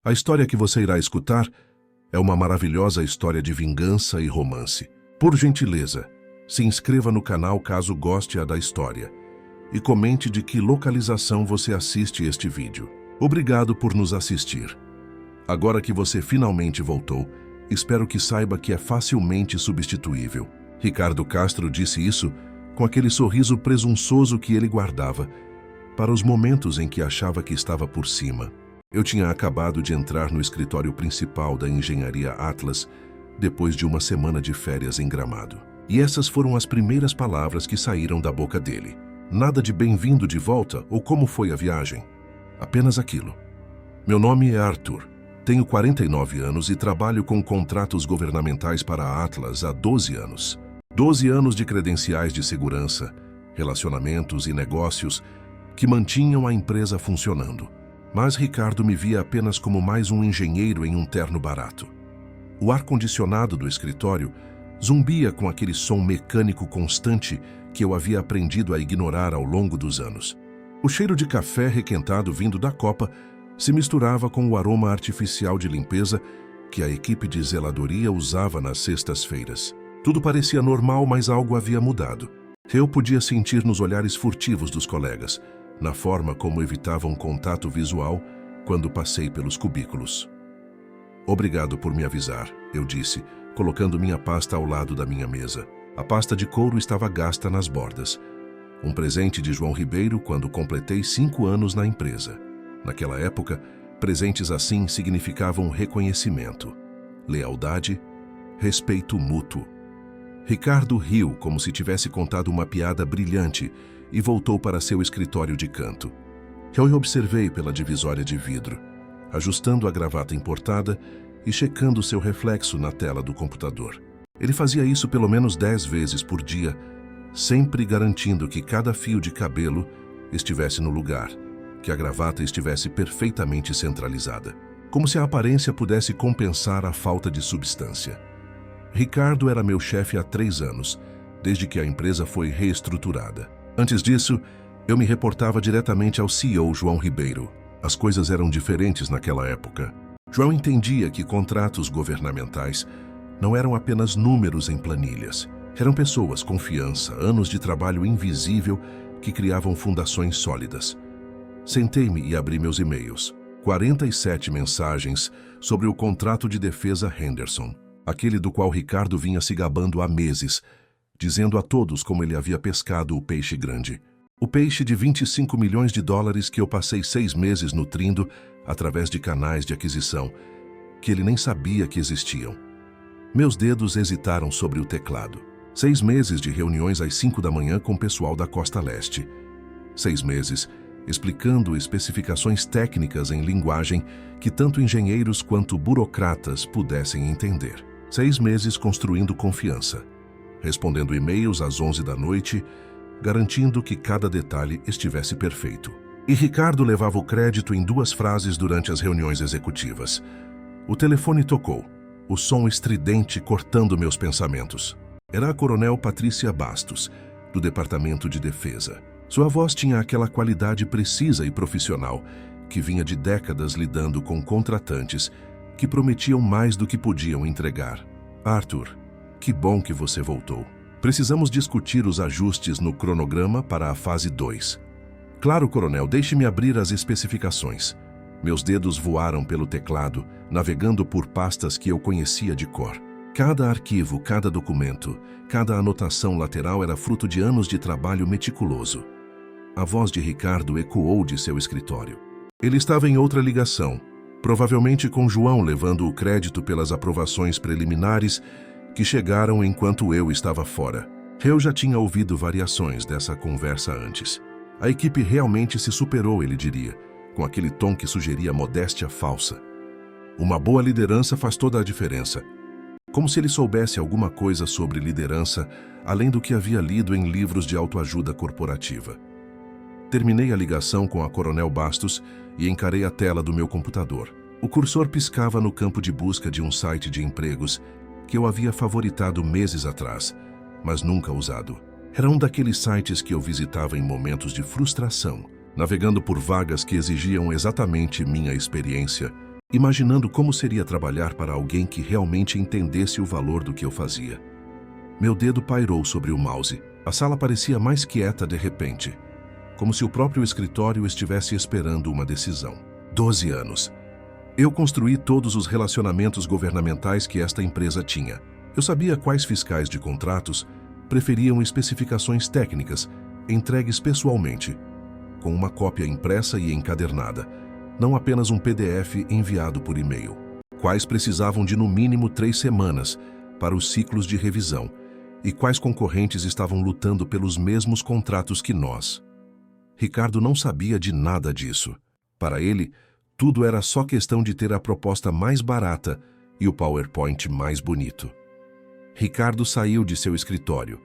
A história que você irá escutar é uma maravilhosa história de vingança e romance. Por gentileza, se inscreva no canal caso goste da história e comente de que localização você assiste este vídeo. Obrigado por nos assistir. Agora que você finalmente voltou, espero que saiba que é facilmente substituível. Ricardo Castro disse isso com aquele sorriso presunçoso que ele guardava para os momentos em que achava que estava por cima. Eu tinha acabado de entrar no escritório principal da Engenharia Atlas depois de uma semana de férias em Gramado. E essas foram as primeiras palavras que saíram da boca dele. Nada de bem-vindo de volta ou como foi a viagem. Apenas aquilo. Meu nome é Arthur. Tenho 49 anos e trabalho com contratos governamentais para a Atlas há 12 anos. 12 anos de credenciais de segurança, relacionamentos e negócios que mantinham a empresa funcionando. Mas Ricardo me via apenas como mais um engenheiro em um terno barato. O ar-condicionado do escritório zumbia com aquele som mecânico constante que eu havia aprendido a ignorar ao longo dos anos. O cheiro de café requentado vindo da copa se misturava com o aroma artificial de limpeza que a equipe de zeladoria usava nas sextas-feiras. Tudo parecia normal, mas algo havia mudado. Eu podia sentir nos olhares furtivos dos colegas, na forma como evitavam contato visual quando passei pelos cubículos. Obrigado por me avisar, eu disse, colocando minha pasta ao lado da minha mesa. A pasta de couro estava gasta nas bordas. Um presente de João Ribeiro quando completei 5 anos na empresa. Naquela época, presentes assim significavam reconhecimento, lealdade, respeito mútuo. Ricardo riu como se tivesse contado uma piada brilhante e voltou para seu escritório de canto. Eu observei pela divisória de vidro, ajustando a gravata importada e checando seu reflexo na tela do computador. Ele fazia isso pelo menos 10 vezes por dia, sempre garantindo que cada fio de cabelo estivesse no lugar, que a gravata estivesse perfeitamente centralizada, como se a aparência pudesse compensar a falta de substância. Ricardo era meu chefe há 3 anos, desde que a empresa foi reestruturada. Antes disso, eu me reportava diretamente ao CEO João Ribeiro. As coisas eram diferentes naquela época. João entendia que contratos governamentais não eram apenas números em planilhas. Eram pessoas, confiança, anos de trabalho invisível que criavam fundações sólidas. Sentei-me e abri meus e-mails. 47 mensagens sobre o contrato de defesa Henderson, aquele do qual Ricardo vinha se gabando há meses, dizendo a todos como ele havia pescado o peixe grande. O peixe de 25 milhões de dólares que eu passei 6 meses nutrindo através de canais de aquisição, que ele nem sabia que existiam. Meus dedos hesitaram sobre o teclado. 6 meses de reuniões às 5 da manhã com o pessoal da Costa Leste. 6 meses explicando especificações técnicas em linguagem que tanto engenheiros quanto burocratas pudessem entender. 6 meses construindo confiança, respondendo e-mails às 11 da noite, garantindo que cada detalhe estivesse perfeito. E Ricardo levava o crédito em 2 frases durante as reuniões executivas. O telefone tocou, o som estridente cortando meus pensamentos. Era a coronel Patrícia Bastos, do Departamento de Defesa. Sua voz tinha aquela qualidade precisa e profissional que vinha de décadas lidando com contratantes que prometiam mais do que podiam entregar. Arthur, que bom que você voltou. Precisamos discutir os ajustes no cronograma para a fase 2. Claro, coronel, deixe-me abrir as especificações. Meus dedos voaram pelo teclado, navegando por pastas que eu conhecia de cor. Cada arquivo, cada documento, cada anotação lateral era fruto de anos de trabalho meticuloso. A voz de Ricardo ecoou de seu escritório. Ele estava em outra ligação, provavelmente com João levando o crédito pelas aprovações preliminares que chegaram enquanto eu estava fora. Eu já tinha ouvido variações dessa conversa antes. A equipe realmente se superou, ele diria, com aquele tom que sugeria modéstia falsa. Uma boa liderança faz toda a diferença. Como se ele soubesse alguma coisa sobre liderança, além do que havia lido em livros de autoajuda corporativa. Terminei a ligação com a coronel Bastos e encarei a tela do meu computador. O cursor piscava no campo de busca de um site de empregos que eu havia favoritado meses atrás, mas nunca usado. Era um daqueles sites que eu visitava em momentos de frustração, navegando por vagas que exigiam exatamente minha experiência imaginando como seria trabalhar para alguém que realmente entendesse o valor do que eu fazia. Meu dedo pairou sobre o mouse. A sala parecia mais quieta de repente, como se o próprio escritório estivesse esperando uma decisão. 12 anos. Eu construí todos os relacionamentos governamentais que esta empresa tinha. Eu sabia quais fiscais de contratos preferiam especificações técnicas entregues pessoalmente, com uma cópia impressa e encadernada, não apenas um PDF enviado por e-mail. Quais precisavam de no mínimo 3 semanas para os ciclos de revisão e quais concorrentes estavam lutando pelos mesmos contratos que nós. Ricardo não sabia de nada disso. Para ele, tudo era só questão de ter a proposta mais barata e o PowerPoint mais bonito. Ricardo saiu de seu escritório,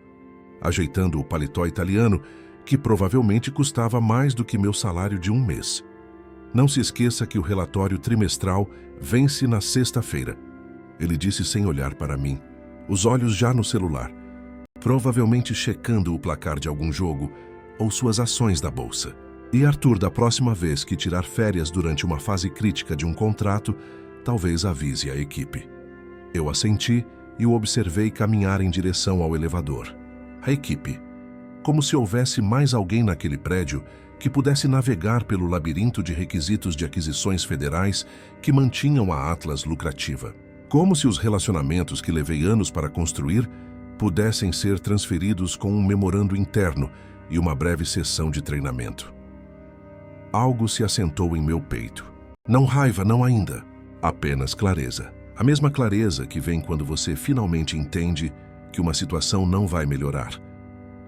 ajeitando o paletó italiano, que provavelmente custava mais do que meu salário de um mês. Não se esqueça que o relatório trimestral vence na sexta-feira. Ele disse sem olhar para mim, os olhos já no celular, provavelmente checando o placar de algum jogo ou suas ações da bolsa. E Arthur, da próxima vez que tirar férias durante uma fase crítica de um contrato, talvez avise a equipe. Eu assenti e o observei caminhar em direção ao elevador. A equipe. Como se houvesse mais alguém naquele prédio que pudesse navegar pelo labirinto de requisitos de aquisições federais que mantinham a Atlas lucrativa. Como se os relacionamentos que levei anos para construir pudessem ser transferidos com um memorando interno e uma breve sessão de treinamento. Algo se assentou em meu peito. Não raiva, não ainda. Apenas clareza. A mesma clareza que vem quando você finalmente entende que uma situação não vai melhorar.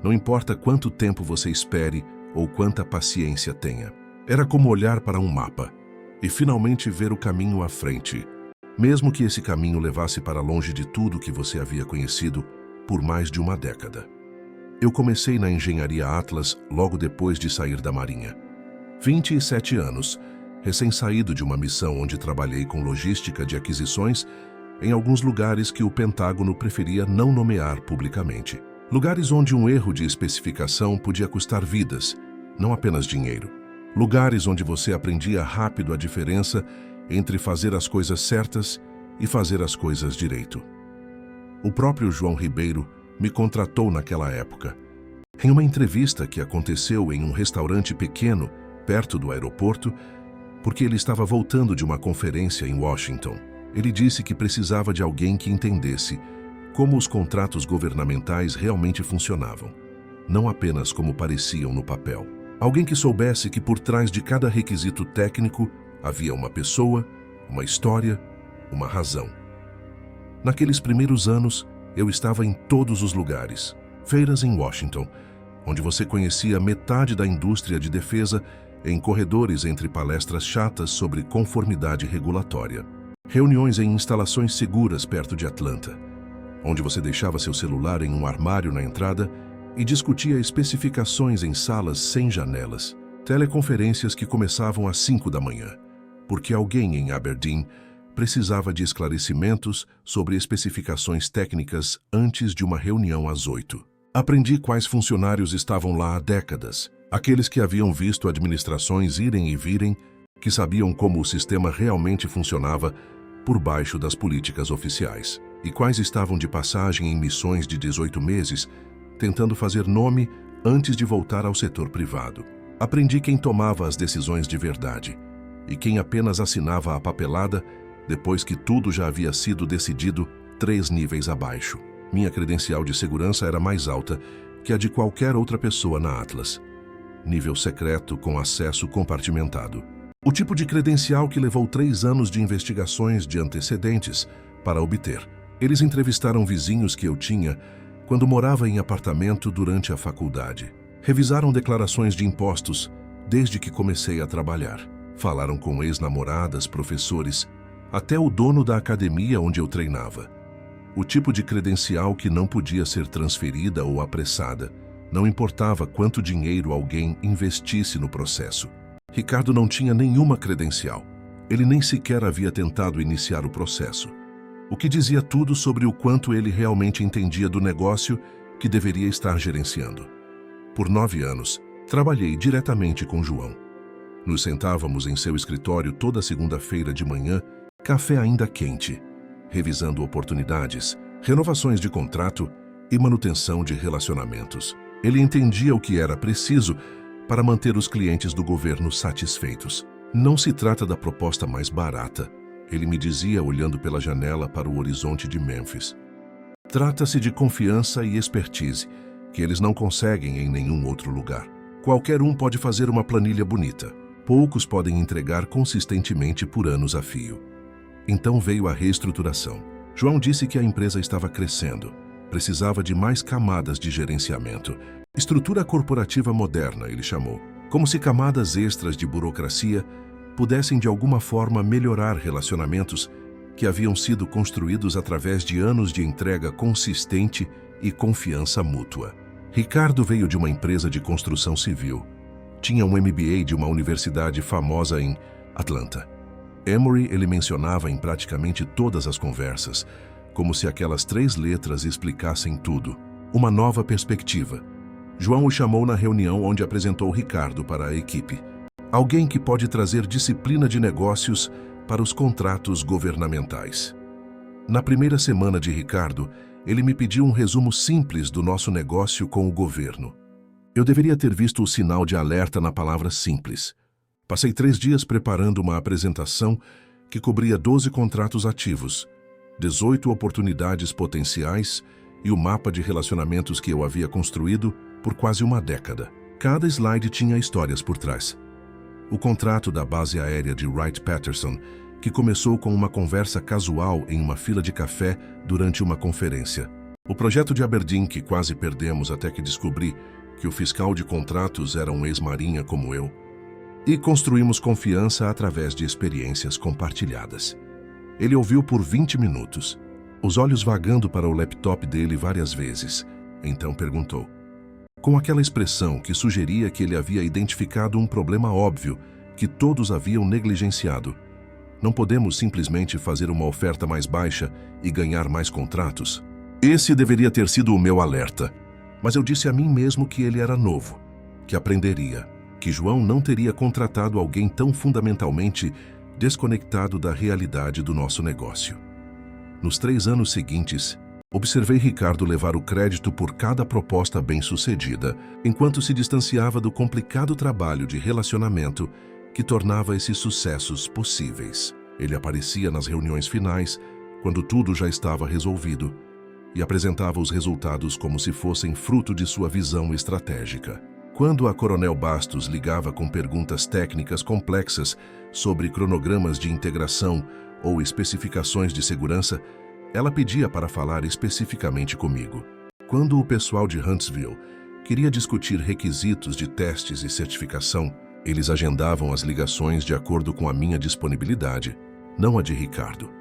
Não importa quanto tempo você espere ou quanta paciência tenha. Era como olhar para um mapa e finalmente ver o caminho à frente, mesmo que esse caminho levasse para longe de tudo que você havia conhecido por mais de uma década. Eu comecei na engenharia Atlas logo depois de sair da Marinha. 27 anos, recém-saído de uma missão onde trabalhei com logística de aquisições em alguns lugares que o Pentágono preferia não nomear publicamente. Lugares onde um erro de especificação podia custar vidas, não apenas dinheiro. Lugares onde você aprendia rápido a diferença entre fazer as coisas certas e fazer as coisas direito. O próprio João Ribeiro me contratou naquela época. Em uma entrevista que aconteceu em um restaurante pequeno, perto do aeroporto, porque ele estava voltando de uma conferência em Washington. Ele disse que precisava de alguém que entendesse como os contratos governamentais realmente funcionavam, não apenas como pareciam no papel. Alguém que soubesse que por trás de cada requisito técnico havia uma pessoa, uma história, uma razão. Naqueles primeiros anos, eu estava em todos os lugares. Feiras em Washington, onde você conhecia metade da indústria de defesa em corredores entre palestras chatas sobre conformidade regulatória. Reuniões em instalações seguras perto de Atlanta, onde você deixava seu celular em um armário na entrada e discutia especificações em salas sem janelas. Teleconferências que começavam às 5 da manhã, porque alguém em Aberdeen precisava de esclarecimentos sobre especificações técnicas antes de uma reunião às 8. Aprendi quais funcionários estavam lá há décadas, aqueles que haviam visto administrações irem e virem, que sabiam como o sistema realmente funcionava por baixo das políticas oficiais, e quais estavam de passagem em missões de 18 meses, tentando fazer nome antes de voltar ao setor privado. Aprendi quem tomava as decisões de verdade e quem apenas assinava a papelada depois que tudo já havia sido decidido 3 níveis abaixo. Minha credencial de segurança era mais alta que a de qualquer outra pessoa na Atlas. Nível secreto com acesso compartimentado. O tipo de credencial que levou 3 anos de investigações de antecedentes para obter. Eles entrevistaram vizinhos que eu tinha quando morava em apartamento durante a faculdade. Revisaram declarações de impostos desde que comecei a trabalhar. Falaram com ex-namoradas, professores, até o dono da academia onde eu treinava. O tipo de credencial que não podia ser transferida ou apressada. Não importava quanto dinheiro alguém investisse no processo. Ricardo não tinha nenhuma credencial. Ele nem sequer havia tentado iniciar o processo. O que dizia tudo sobre o quanto ele realmente entendia do negócio que deveria estar gerenciando. Por 9 anos, trabalhei diretamente com João. Nos sentávamos em seu escritório toda segunda-feira de manhã, café ainda quente, revisando oportunidades, renovações de contrato e manutenção de relacionamentos. Ele entendia o que era preciso para manter os clientes do governo satisfeitos. Não se trata da proposta mais barata, ele me dizia olhando pela janela para o horizonte de Memphis. Trata-se de confiança e expertise, que eles não conseguem em nenhum outro lugar. Qualquer um pode fazer uma planilha bonita. Poucos podem entregar consistentemente por anos a fio. Então veio a reestruturação. João disse que a empresa estava crescendo. Precisava de mais camadas de gerenciamento. Estrutura corporativa moderna, ele chamou. Como se camadas extras de burocracia pudessem de alguma forma melhorar relacionamentos que haviam sido construídos através de anos de entrega consistente e confiança mútua. Ricardo veio de uma empresa de construção civil. Tinha um MBA de uma universidade famosa em Atlanta. Emory ele mencionava em praticamente todas as conversas, como se aquelas 3 letras explicassem tudo. Uma nova perspectiva. João o chamou na reunião onde apresentou Ricardo para a equipe. Alguém que pode trazer disciplina de negócios para os contratos governamentais. Na primeira semana de Ricardo, ele me pediu um resumo simples do nosso negócio com o governo. Eu deveria ter visto o sinal de alerta na palavra simples. Passei 3 dias preparando uma apresentação que cobria 12 contratos ativos, 18 oportunidades potenciais e o mapa de relacionamentos que eu havia construído por quase uma década. Cada slide tinha histórias por trás. O contrato da base aérea de Wright-Patterson, que começou com uma conversa casual em uma fila de café durante uma conferência. O projeto de Aberdeen, que quase perdemos até que descobri que o fiscal de contratos era um ex-marinha como eu. E construímos confiança através de experiências compartilhadas. Ele ouviu por 20 minutos, os olhos vagando para o laptop dele várias vezes. Então perguntou, com aquela expressão que sugeria que ele havia identificado um problema óbvio que todos haviam negligenciado. Não podemos simplesmente fazer uma oferta mais baixa e ganhar mais contratos? Esse deveria ter sido o meu alerta. Mas eu disse a mim mesmo que ele era novo, que aprenderia, que João não teria contratado alguém tão fundamentalmente desconectado da realidade do nosso negócio. Nos 3 anos seguintes, observei Ricardo levar o crédito por cada proposta bem-sucedida, enquanto se distanciava do complicado trabalho de relacionamento que tornava esses sucessos possíveis. Ele aparecia nas reuniões finais, quando tudo já estava resolvido, e apresentava os resultados como se fossem fruto de sua visão estratégica. Quando a Coronel Bastos ligava com perguntas técnicas complexas sobre cronogramas de integração ou especificações de segurança, ela pedia para falar especificamente comigo. Quando o pessoal de Huntsville queria discutir requisitos de testes e certificação, eles agendavam as ligações de acordo com a minha disponibilidade, não a de Ricardo.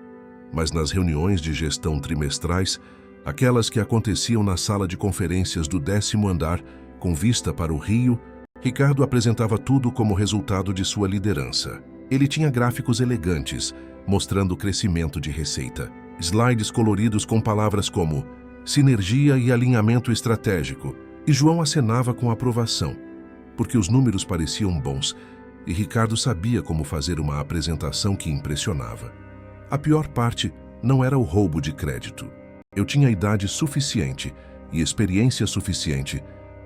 Mas nas reuniões de gestão trimestrais, aquelas que aconteciam na sala de conferências do 10º andar, com vista para o rio, Ricardo apresentava tudo como resultado de sua liderança. Ele tinha gráficos elegantes, mostrando o crescimento de receita. Slides coloridos com palavras como sinergia e alinhamento estratégico. E João acenava com aprovação, porque os números pareciam bons e Ricardo sabia como fazer uma apresentação que impressionava. A pior parte não era o roubo de crédito. Eu tinha idade suficiente e experiência suficiente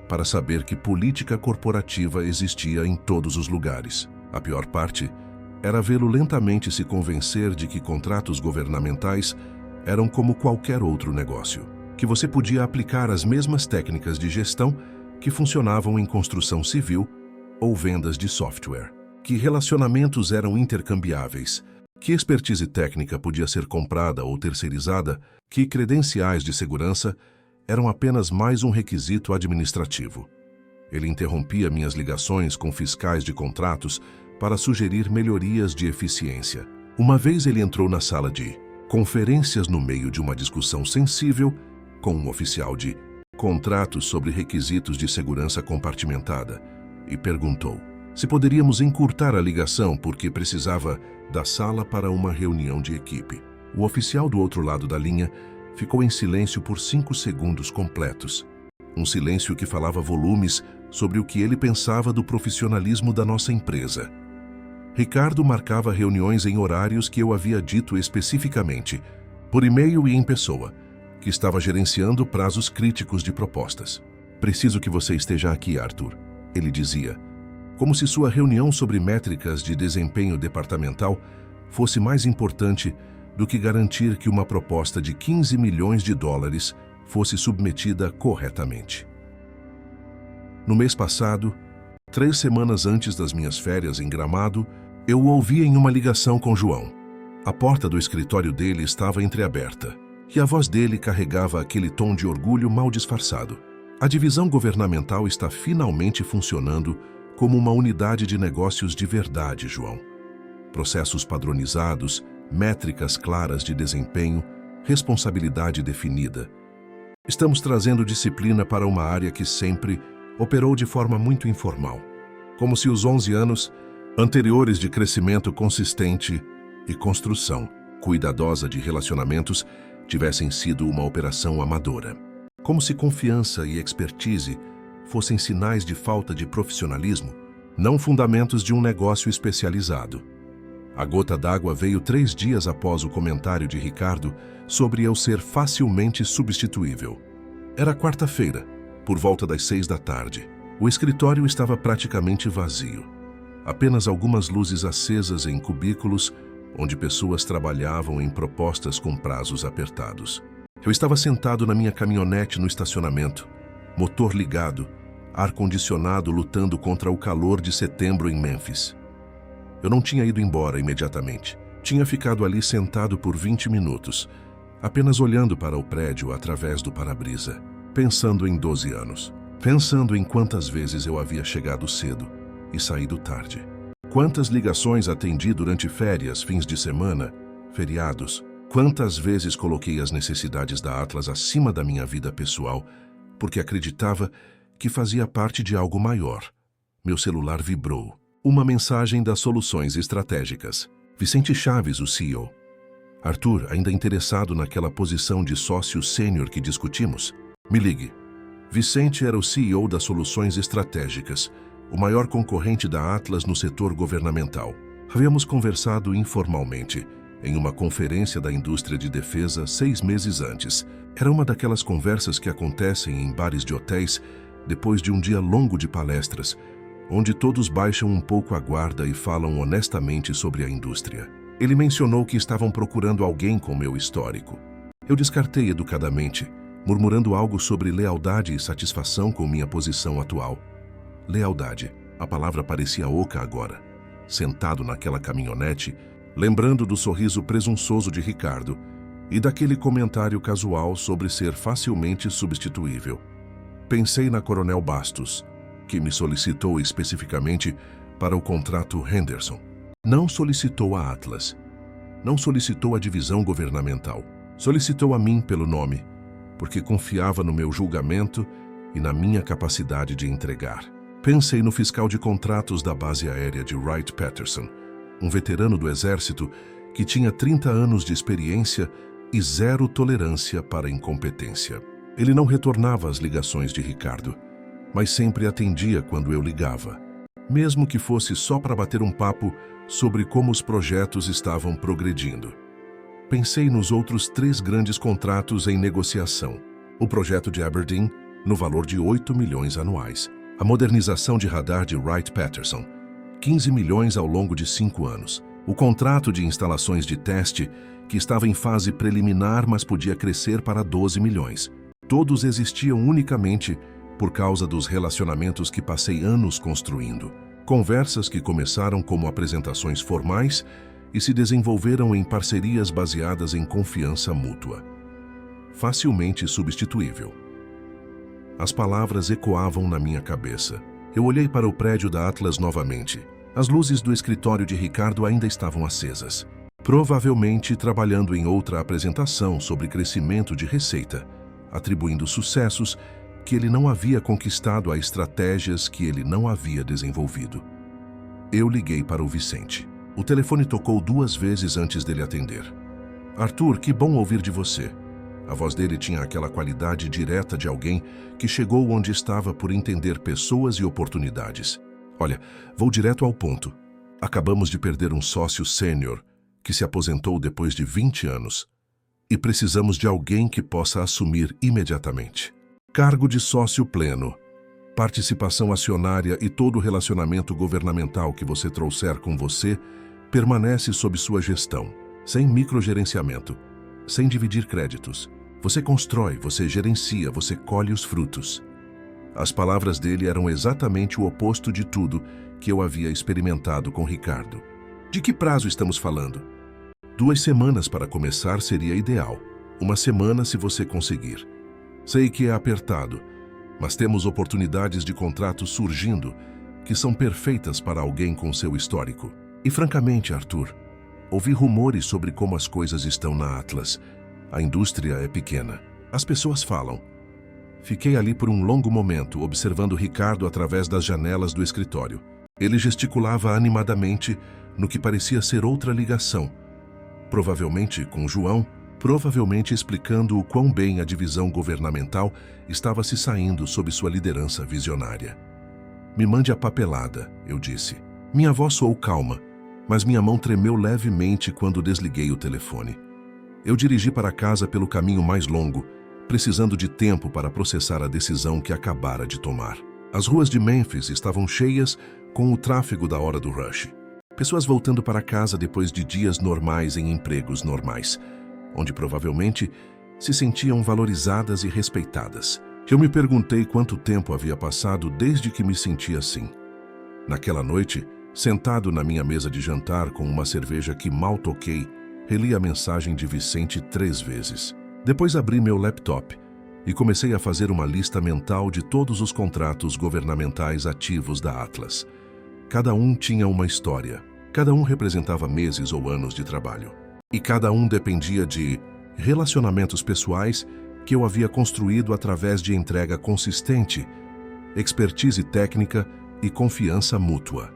para saber que política corporativa existia em todos os lugares. A pior parte era vê-lo lentamente se convencer de que contratos governamentais eram como qualquer outro negócio, que você podia aplicar as mesmas técnicas de gestão que funcionavam em construção civil ou vendas de software, que relacionamentos eram intercambiáveis, que expertise técnica podia ser comprada ou terceirizada, que credenciais de segurança eram apenas mais um requisito administrativo. Ele interrompia minhas ligações com fiscais de contratos para sugerir melhorias de eficiência. Uma vez ele entrou na sala de conferências no meio de uma discussão sensível com um oficial de contratos sobre requisitos de segurança compartimentada e perguntou se poderíamos encurtar a ligação porque precisava da sala para uma reunião de equipe. O oficial do outro lado da linha ficou em silêncio por 5 segundos completos. Um silêncio que falava volumes sobre o que ele pensava do profissionalismo da nossa empresa. Ricardo marcava reuniões em horários que eu havia dito especificamente, por e-mail e em pessoa, que estava gerenciando prazos críticos de propostas. Preciso que você esteja aqui, Arthur, ele dizia, como se sua reunião sobre métricas de desempenho departamental fosse mais importante do que garantir que uma proposta de 15 milhões de dólares fosse submetida corretamente. No mês passado, 3 semanas antes das minhas férias em Gramado, eu o ouvi em uma ligação com João. A porta do escritório dele estava entreaberta e a voz dele carregava aquele tom de orgulho mal disfarçado. A divisão governamental está finalmente funcionando como uma unidade de negócios de verdade, João. Processos padronizados, métricas claras de desempenho, responsabilidade definida. Estamos trazendo disciplina para uma área que sempre operou de forma muito informal, como se os 11 anos anteriores de crescimento consistente e construção cuidadosa de relacionamentos tivessem sido uma operação amadora. Como se confiança e expertise fossem sinais de falta de profissionalismo, não fundamentos de um negócio especializado. A gota d'água veio 3 dias após o comentário de Ricardo sobre eu ser facilmente substituível. Era quarta-feira, por volta das 6 da tarde. O escritório estava praticamente vazio. Apenas algumas luzes acesas em cubículos, onde pessoas trabalhavam em propostas com prazos apertados. Eu estava sentado na minha caminhonete no estacionamento, motor ligado, ar-condicionado lutando contra o calor de setembro em Memphis. Eu não tinha ido embora imediatamente. Tinha ficado ali sentado por 20 minutos, apenas olhando para o prédio através do para-brisa, pensando em 12 anos. Pensando em quantas vezes eu havia chegado cedo e saído tarde. Quantas ligações atendi durante férias, fins de semana, feriados. Quantas vezes coloquei as necessidades da Atlas acima da minha vida pessoal, porque acreditava que fazia parte de algo maior. Meu celular vibrou. Uma mensagem das Soluções Estratégicas. Vicente Chaves, o CEO. Arthur, ainda interessado naquela posição de sócio sênior que discutimos? Me ligue. Vicente era o CEO das Soluções Estratégicas, o maior concorrente da Atlas no setor governamental. Havíamos conversado informalmente, em uma conferência da indústria de defesa 6 meses antes. Era uma daquelas conversas que acontecem em bares de hotéis depois de um dia longo de palestras, onde todos baixam um pouco a guarda e falam honestamente sobre a indústria. Ele mencionou que estavam procurando alguém com meu histórico. Eu descartei educadamente, murmurando algo sobre lealdade e satisfação com minha posição atual. Lealdade. A palavra parecia oca agora. Sentado naquela caminhonete, lembrando do sorriso presunçoso de Ricardo e daquele comentário casual sobre ser facilmente substituível. Pensei na Coronel Bastos, que me solicitou especificamente para o contrato Henderson. Não solicitou a Atlas. Não solicitou a divisão governamental. Solicitou a mim pelo nome, porque confiava no meu julgamento e na minha capacidade de entregar. Pensei no fiscal de contratos da base aérea de Wright-Patterson, um veterano do Exército que tinha 30 anos de experiência e 0 tolerância para incompetência. Ele não retornava às ligações de Ricardo, mas sempre atendia quando eu ligava, mesmo que fosse só para bater um papo sobre como os projetos estavam progredindo. Pensei nos outros 3 grandes contratos em negociação. O projeto de Aberdeen, no valor de 8 milhões anuais. A modernização de radar de Wright-Patterson, 15 milhões ao longo de 5 anos. O contrato de instalações de teste, que estava em fase preliminar, mas podia crescer para 12 milhões. Todos existiam unicamente por causa dos relacionamentos que passei anos construindo. Conversas que começaram como apresentações formais e se desenvolveram em parcerias baseadas em confiança mútua. Facilmente substituível. As palavras ecoavam na minha cabeça. Eu olhei para o prédio da Atlas novamente. As luzes do escritório de Ricardo ainda estavam acesas. Provavelmente trabalhando em outra apresentação sobre crescimento de receita, atribuindo sucessos que ele não havia conquistado a estratégias que ele não havia desenvolvido. Eu liguei para o Vicente. O telefone tocou 2 vezes antes dele atender. Arthur, que bom ouvir de você. A voz dele tinha aquela qualidade direta de alguém que chegou onde estava por entender pessoas e oportunidades. Olha, vou direto ao ponto. Acabamos de perder um sócio sênior que se aposentou depois de 20 anos e precisamos de alguém que possa assumir imediatamente. Cargo de sócio pleno, participação acionária e todo o relacionamento governamental que você trouxer com você permanece sob sua gestão, sem microgerenciamento, sem dividir créditos. Você constrói, você gerencia, você colhe os frutos. As palavras dele eram exatamente o oposto de tudo que eu havia experimentado com Ricardo. De que prazo estamos falando? 2 semanas para começar seria ideal. 1 semana se você conseguir. Sei que é apertado, mas temos oportunidades de contrato surgindo que são perfeitas para alguém com seu histórico. E francamente, Arthur, ouvi rumores sobre como as coisas estão na Atlas. A indústria é pequena. As pessoas falam. Fiquei ali por um longo momento, observando Ricardo através das janelas do escritório. Ele gesticulava animadamente no que parecia ser outra ligação. Provavelmente com João, provavelmente explicando o quão bem a divisão governamental estava se saindo sob sua liderança visionária. Me mande a papelada, eu disse. Minha voz soou calma, mas minha mão tremeu levemente quando desliguei o telefone. Eu dirigi para casa pelo caminho mais longo, precisando de tempo para processar a decisão que acabara de tomar. As ruas de Memphis estavam cheias com o tráfego da hora do rush. Pessoas voltando para casa depois de dias normais em empregos normais, onde provavelmente se sentiam valorizadas e respeitadas. Eu me perguntei quanto tempo havia passado desde que me senti assim. Naquela noite, sentado na minha mesa de jantar com uma cerveja que mal toquei, reli a mensagem de Vicente 3 vezes. Depois abri meu laptop e comecei a fazer uma lista mental de todos os contratos governamentais ativos da Atlas. Cada um tinha uma história, cada um representava meses ou anos de trabalho. E cada um dependia de relacionamentos pessoais que eu havia construído através de entrega consistente, expertise técnica e confiança mútua.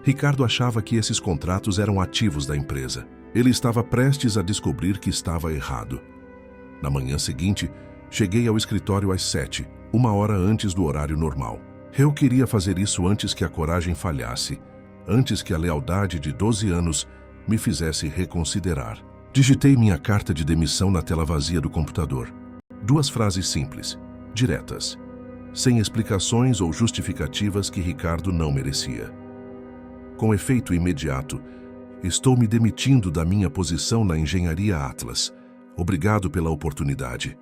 Ricardo achava que esses contratos eram ativos da empresa. Ele estava prestes a descobrir que estava errado. Na manhã seguinte, cheguei ao escritório às 7, 1 hora antes do horário normal. Eu queria fazer isso antes que a coragem falhasse, antes que a lealdade de 12 anos me fizesse reconsiderar. Digitei minha carta de demissão na tela vazia do computador. 2 frases simples, diretas, sem explicações ou justificativas que Ricardo não merecia. Com efeito imediato, estou me demitindo da minha posição na Engenharia Atlas. Obrigado pela oportunidade.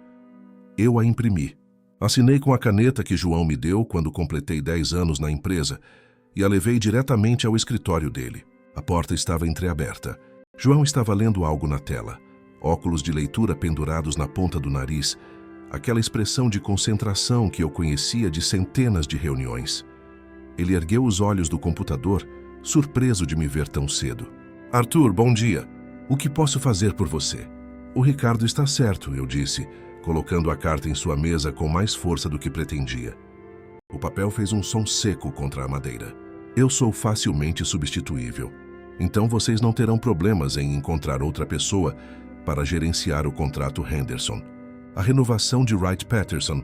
Eu a imprimi. Assinei com a caneta que João me deu quando completei 10 anos na empresa e a levei diretamente ao escritório dele. A porta estava entreaberta. João estava lendo algo na tela, óculos de leitura pendurados na ponta do nariz, aquela expressão de concentração que eu conhecia de centenas de reuniões. Ele ergueu os olhos do computador, surpreso de me ver tão cedo. Arthur, bom dia. O que posso fazer por você? O Ricardo está certo, eu disse, colocando a carta em sua mesa com mais força do que pretendia. O papel fez um som seco contra a madeira. Eu sou facilmente substituível. Então vocês não terão problemas em encontrar outra pessoa para gerenciar o contrato Henderson, a renovação de Wright-Patterson,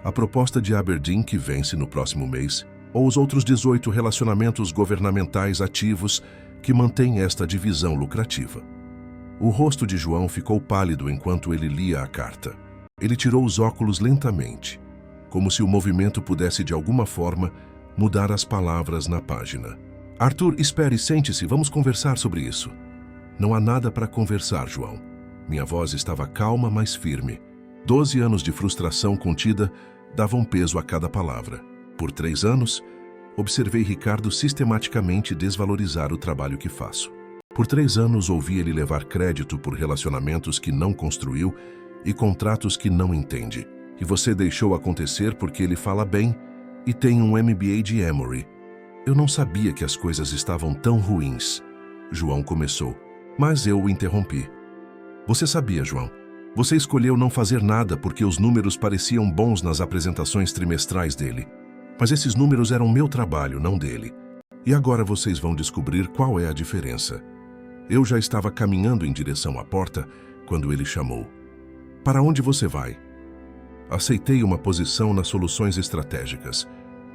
a proposta de Aberdeen que vence no próximo mês, ou os outros 18 relacionamentos governamentais ativos que mantêm esta divisão lucrativa. O rosto de João ficou pálido enquanto ele lia a carta. Ele tirou os óculos lentamente, como se o movimento pudesse de alguma forma mudar as palavras na página. Arthur, espere, sente-se, vamos conversar sobre isso. Não há nada para conversar, João. Minha voz estava calma, mas firme. 12 anos de frustração contida davam peso a cada palavra. Por 3 anos, observei Ricardo sistematicamente desvalorizar o trabalho que faço. Por 3 anos, ouvi ele levar crédito por relacionamentos que não construiu e contratos que não entende. E você deixou acontecer porque ele fala bem e tem um MBA de Emory. Eu não sabia que as coisas estavam tão ruins. João começou, mas eu o interrompi. Você sabia, João. Você escolheu não fazer nada porque os números pareciam bons nas apresentações trimestrais dele. Mas esses números eram meu trabalho, não dele. E agora vocês vão descobrir qual é a diferença. Eu já estava caminhando em direção à porta quando ele chamou. Para onde você vai? Aceitei uma posição nas soluções estratégicas.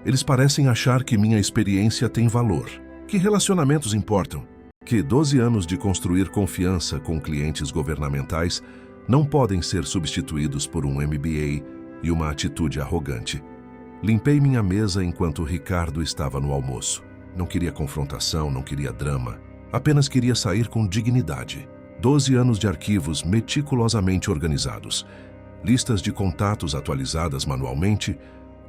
Eles parecem achar que minha experiência tem valor. Que relacionamentos importam? Que 12 anos de construir confiança com clientes governamentais não podem ser substituídos por um MBA e uma atitude arrogante. Limpei minha mesa enquanto Ricardo estava no almoço. Não queria confrontação, não queria drama. Apenas queria sair com dignidade. 12 anos de arquivos meticulosamente organizados. Listas de contatos atualizadas manualmente,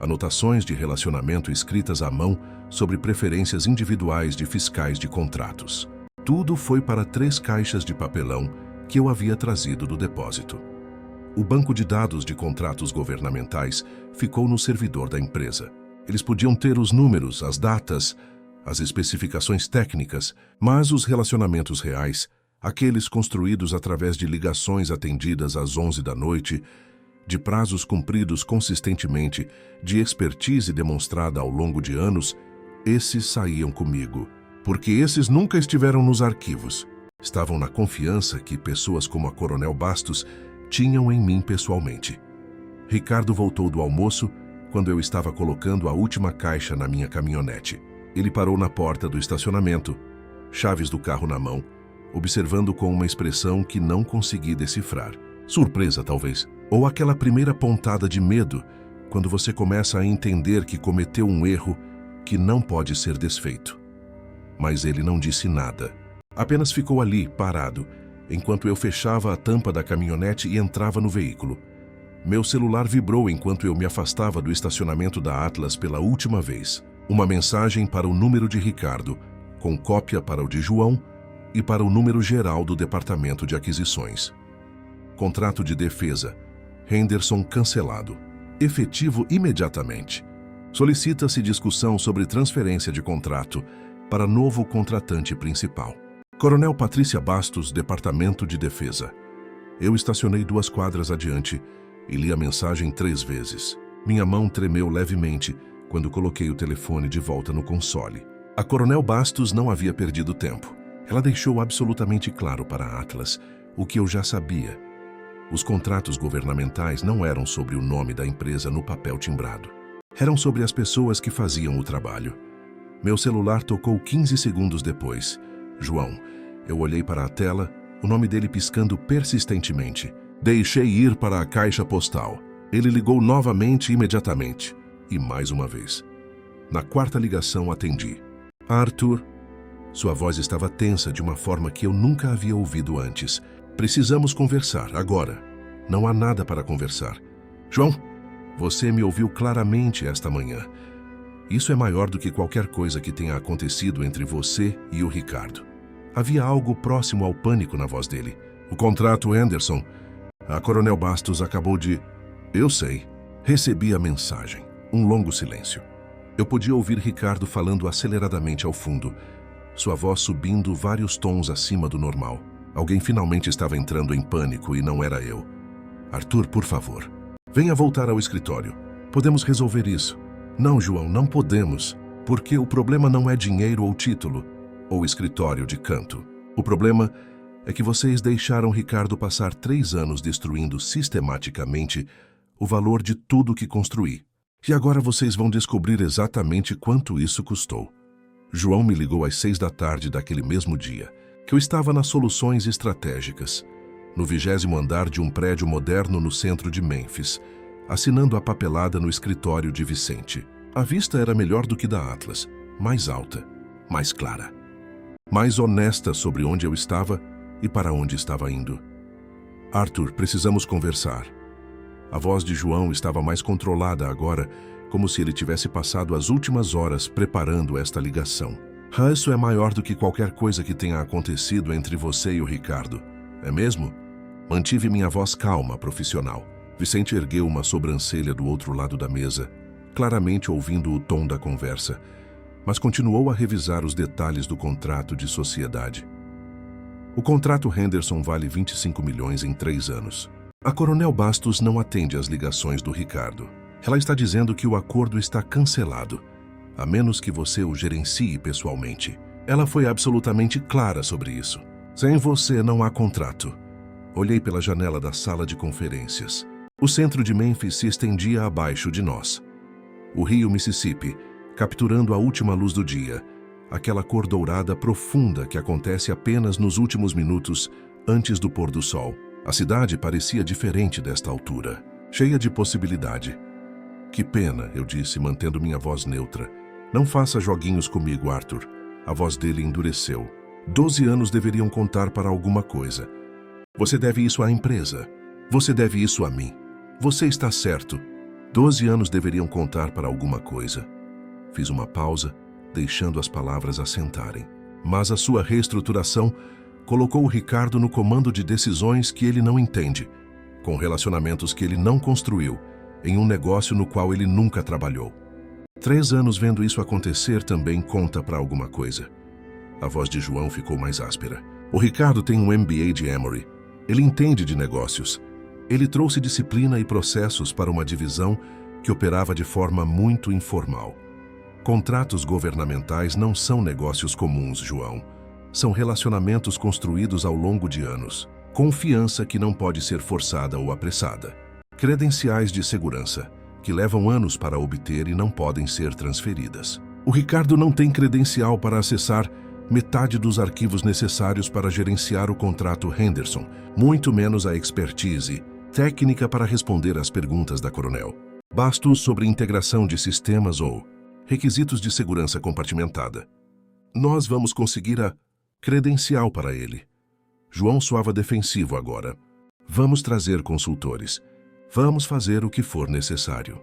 anotações de relacionamento escritas à mão sobre preferências individuais de fiscais de contratos. Tudo foi para 3 caixas de papelão que eu havia trazido do depósito. O banco de dados de contratos governamentais ficou no servidor da empresa. Eles podiam ter os números, as datas, as especificações técnicas, mas os relacionamentos reais, aqueles construídos através de ligações atendidas às 11 da noite, de prazos cumpridos consistentemente, de expertise demonstrada ao longo de anos, esses saíam comigo, porque esses nunca estiveram nos arquivos. Estavam na confiança que pessoas como a Coronel Bastos tinham em mim pessoalmente. Ricardo voltou do almoço quando eu estava colocando a última caixa na minha caminhonete. Ele parou na porta do estacionamento, chaves do carro na mão, observando com uma expressão que não consegui decifrar. Surpresa, talvez. Ou aquela primeira pontada de medo, quando você começa a entender que cometeu um erro que não pode ser desfeito. Mas ele não disse nada. Apenas ficou ali, parado, enquanto eu fechava a tampa da caminhonete e entrava no veículo. Meu celular vibrou enquanto eu me afastava do estacionamento da Atlas pela última vez. Uma mensagem para o número de Ricardo, com cópia para o de João e para o número geral do Departamento de Aquisições. Contrato de defesa. Henderson cancelado. Efetivo imediatamente. Solicita-se discussão sobre transferência de contrato para novo contratante principal. Coronel Patrícia Bastos, Departamento de Defesa. Eu estacionei 2 quadras adiante e li a mensagem 3 vezes. Minha mão tremeu levemente quando coloquei o telefone de volta no console. A Coronel Bastos não havia perdido tempo. Ela deixou absolutamente claro para a Atlas o que eu já sabia. Os contratos governamentais não eram sobre o nome da empresa no papel timbrado. Eram sobre as pessoas que faziam o trabalho. Meu celular tocou 15 segundos depois. João. Eu olhei para a tela, o nome dele piscando persistentemente. Deixei ir para a caixa postal. Ele ligou novamente imediatamente. E mais uma vez. Na 4ª ligação atendi. Arthur. Sua voz estava tensa de uma forma que eu nunca havia ouvido antes. Precisamos conversar, agora. Não há nada para conversar. João, você me ouviu claramente esta manhã. Isso é maior do que qualquer coisa que tenha acontecido entre você e o Ricardo. Havia algo próximo ao pânico na voz dele. O contrato Henderson. A Coronel Bastos acabou de... Eu sei. Recebi a mensagem. Um longo silêncio. Eu podia ouvir Ricardo falando aceleradamente ao fundo, sua voz subindo vários tons acima do normal. Alguém finalmente estava entrando em pânico e não era eu. Arthur, por favor, venha voltar ao escritório. Podemos resolver isso. Não, João, não podemos, porque o problema não é dinheiro ou título, ou escritório de canto. O problema é que vocês deixaram Ricardo passar 3 anos destruindo sistematicamente o valor de tudo que construí. E agora vocês vão descobrir exatamente quanto isso custou. João me ligou às 6 da tarde daquele mesmo dia, que eu estava nas soluções estratégicas, no 20º andar de um prédio moderno no centro de Memphis, assinando a papelada no escritório de Vicente. A vista era melhor do que da Atlas, mais alta, mais clara, mais honesta sobre onde eu estava e para onde estava indo. Arthur, precisamos conversar. A voz de João estava mais controlada agora, como se ele tivesse passado as últimas horas preparando esta ligação. Isso é maior do que qualquer coisa que tenha acontecido entre você e o Ricardo. É mesmo? Mantive minha voz calma, profissional. Vicente ergueu uma sobrancelha do outro lado da mesa, claramente ouvindo o tom da conversa, mas continuou a revisar os detalhes do contrato de sociedade. O contrato Henderson vale 25 milhões em 3 anos. A Coronel Bastos não atende às ligações do Ricardo. Ela está dizendo que o acordo está cancelado, a menos que você o gerencie pessoalmente. Ela foi absolutamente clara sobre isso. Sem você não há contrato. Olhei pela janela da sala de conferências. O centro de Memphis se estendia abaixo de nós. O rio Mississippi, capturando a última luz do dia, aquela cor dourada profunda que acontece apenas nos últimos minutos antes do pôr do sol. A cidade parecia diferente desta altura, cheia de possibilidade. Que pena, eu disse, mantendo minha voz neutra. Não faça joguinhos comigo, Arthur. A voz dele endureceu. 12 anos deveriam contar para alguma coisa. Você deve isso à empresa. Você deve isso a mim. Você está certo. 12 anos deveriam contar para alguma coisa. Fiz uma pausa, deixando as palavras assentarem. Mas a sua reestruturação colocou o Ricardo no comando de decisões que ele não entende, com relacionamentos que ele não construiu, em um negócio no qual ele nunca trabalhou. 3 anos vendo isso acontecer também conta para alguma coisa. A voz de João ficou mais áspera. O Ricardo tem um MBA de Emory. Ele entende de negócios. Ele trouxe disciplina e processos para uma divisão que operava de forma muito informal. Contratos governamentais não são negócios comuns, João. São relacionamentos construídos ao longo de anos. Confiança que não pode ser forçada ou apressada. Credenciais de segurança, que levam anos para obter e não podem ser transferidas. O Ricardo não tem credencial para acessar metade dos arquivos necessários para gerenciar o contrato Henderson, muito menos a expertise técnica para responder às perguntas da Coronel. Bastos sobre integração de sistemas ou requisitos de segurança compartimentada. Nós vamos conseguir a credencial para ele. João soava defensivo agora. Vamos trazer consultores. Vamos fazer o que for necessário.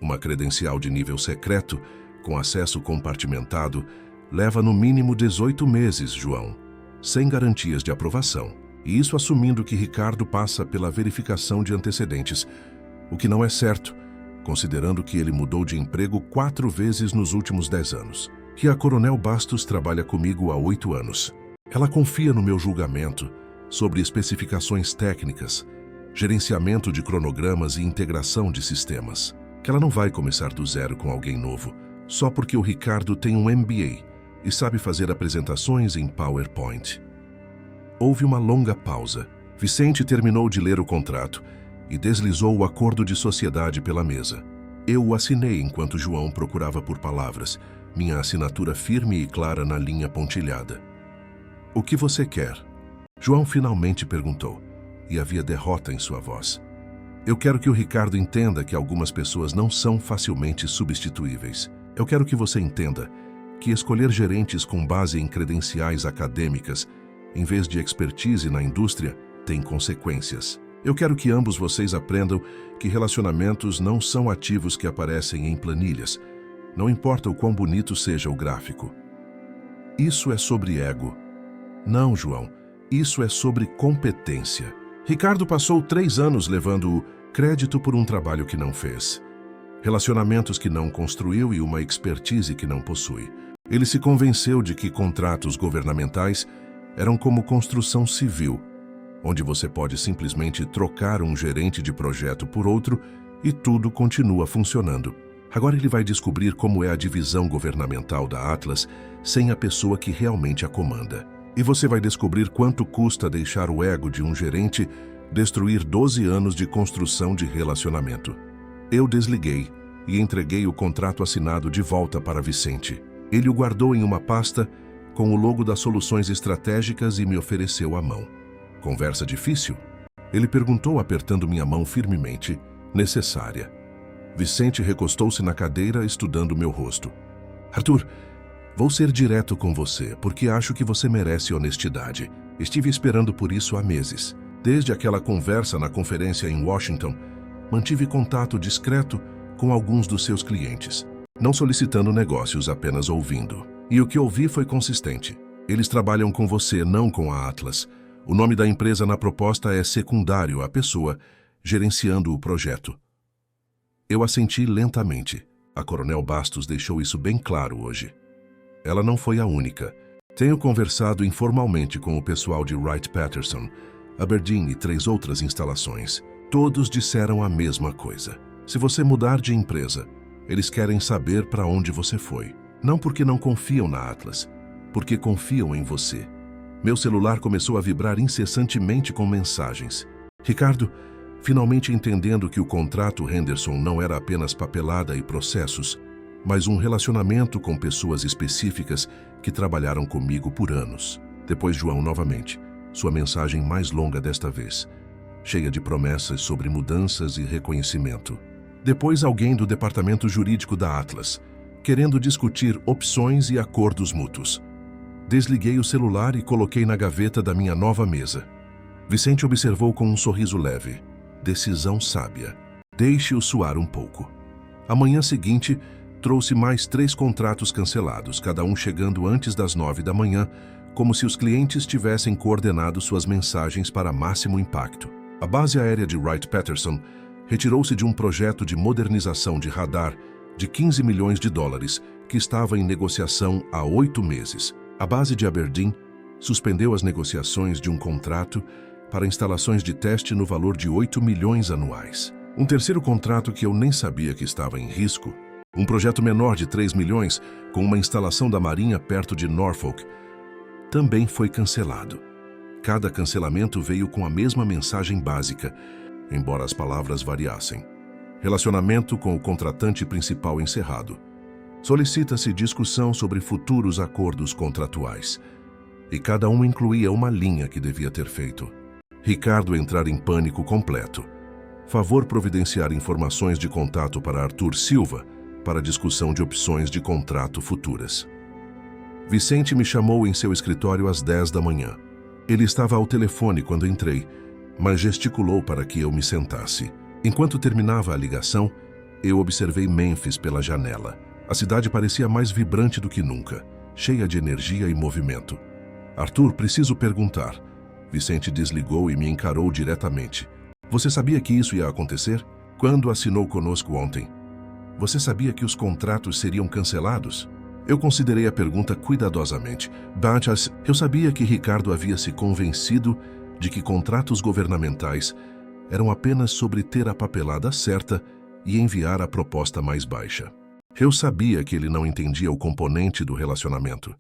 Uma credencial de nível secreto, com acesso compartimentado, leva no mínimo 18 meses, João, sem garantias de aprovação. E isso assumindo que Ricardo passa pela verificação de antecedentes, o que não é certo, considerando que ele mudou de emprego 4 vezes nos últimos 10 anos. Que a Coronel Bastos trabalha comigo há 8 anos. Ela confia no meu julgamento sobre especificações técnicas, gerenciamento de cronogramas e integração de sistemas. Que ela não vai começar do zero com alguém novo, só porque o Ricardo tem um MBA e sabe fazer apresentações em PowerPoint. Houve uma longa pausa. Vicente terminou de ler o contrato e deslizou o acordo de sociedade pela mesa. Eu o assinei enquanto João procurava por palavras, minha assinatura firme e clara na linha pontilhada. O que você quer? João finalmente perguntou, e havia derrota em sua voz. Eu quero que o Ricardo entenda que algumas pessoas não são facilmente substituíveis. Eu quero que você entenda que escolher gerentes com base em credenciais acadêmicas, em vez de expertise na indústria, tem consequências. Eu quero que ambos vocês aprendam que relacionamentos não são ativos que aparecem em planilhas, não importa o quão bonito seja o gráfico. Isso é sobre ego. Não, João, isso é sobre competência. Ricardo passou 3 anos levando crédito por um trabalho que não fez, relacionamentos que não construiu e uma expertise que não possui. Ele se convenceu de que contratos governamentais eram como construção civil, onde você pode simplesmente trocar um gerente de projeto por outro e tudo continua funcionando. Agora ele vai descobrir como é a divisão governamental da Atlas sem a pessoa que realmente a comanda. E você vai descobrir quanto custa deixar o ego de um gerente destruir 12 anos de construção de relacionamento. Eu desliguei e entreguei o contrato assinado de volta para Vicente. Ele o guardou em uma pasta com o logo das soluções estratégicas e me ofereceu a mão. Conversa difícil? Ele perguntou apertando minha mão firmemente. Necessária. Vicente recostou-se na cadeira estudando meu rosto. Arthur, vou ser direto com você, porque acho que você merece honestidade. Estive esperando por isso há meses. Desde aquela conversa na conferência em Washington, mantive contato discreto com alguns dos seus clientes, não solicitando negócios, apenas ouvindo. E o que ouvi foi consistente. Eles trabalham com você, não com a Atlas. O nome da empresa na proposta é secundário à pessoa gerenciando o projeto. Eu assenti lentamente. A Coronel Bastos deixou isso bem claro hoje. Ela não foi a única. Tenho conversado informalmente com o pessoal de Wright-Patterson, Aberdeen e 3 outras instalações. Todos disseram a mesma coisa. Se você mudar de empresa, eles querem saber para onde você foi. Não porque não confiam na Atlas, porque confiam em você. Meu celular começou a vibrar incessantemente com mensagens. Ricardo, finalmente entendendo que o contrato Henderson não era apenas papelada e processos, mas um relacionamento com pessoas específicas que trabalharam comigo por anos. Depois João novamente, sua mensagem mais longa desta vez, cheia de promessas sobre mudanças e reconhecimento. Depois alguém do departamento jurídico da Atlas, querendo discutir opções e acordos mútuos. Desliguei o celular e coloquei na gaveta da minha nova mesa. Vicente observou com um sorriso leve. Decisão sábia. Deixe-o suar um pouco. A manhã seguinte, trouxe mais 3 contratos cancelados, cada um chegando antes das 9 da manhã, como se os clientes tivessem coordenado suas mensagens para máximo impacto. A base aérea de Wright-Patterson retirou-se de um projeto de modernização de radar de 15 milhões de dólares que estava em negociação há 8 meses. A base de Aberdeen suspendeu as negociações de um contrato para instalações de teste no valor de 8 milhões anuais. Um terceiro contrato que eu nem sabia que estava em risco, um projeto menor de 3 milhões com uma instalação da Marinha perto de Norfolk, também foi cancelado. Cada cancelamento veio com a mesma mensagem básica, embora as palavras variassem. Relacionamento com o contratante principal encerrado. Solicita-se discussão sobre futuros acordos contratuais. E cada um incluía uma linha que devia ter feito. Ricardo entrar em pânico completo. Favor providenciar informações de contato para Arthur Silva para discussão de opções de contrato futuras. Vicente me chamou em seu escritório às 10 da manhã. Ele estava ao telefone quando entrei, mas gesticulou para que eu me sentasse. Enquanto terminava a ligação, eu observei Memphis pela janela. A cidade parecia mais vibrante do que nunca, cheia de energia e movimento. Arthur, preciso perguntar. Vicente desligou e me encarou diretamente. Você sabia que isso ia acontecer? Quando assinou conosco ontem? Você sabia que os contratos seriam cancelados? Eu considerei a pergunta cuidadosamente. Banchas, eu sabia que Ricardo havia se convencido de que contratos governamentais eram apenas sobre ter a papelada certa e enviar a proposta mais baixa. Eu sabia que ele não entendia o componente do relacionamento,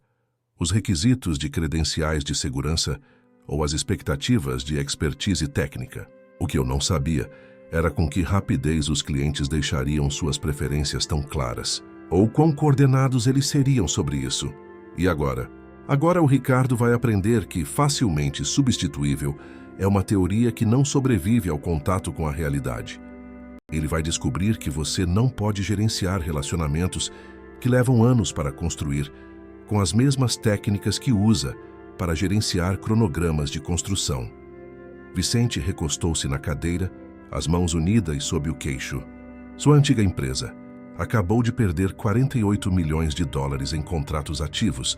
os requisitos de credenciais de segurança ou as expectativas de expertise técnica. O que eu não sabia era com que rapidez os clientes deixariam suas preferências tão claras, ou quão coordenados eles seriam sobre isso. E agora? Agora o Ricardo vai aprender que facilmente substituível é uma teoria que não sobrevive ao contato com a realidade. Ele vai descobrir que você não pode gerenciar relacionamentos que levam anos para construir, com as mesmas técnicas que usa para gerenciar cronogramas de construção. Vicente recostou-se na cadeira, as mãos unidas sob o queixo. Sua antiga empresa acabou de perder 48 milhões de dólares em contratos ativos,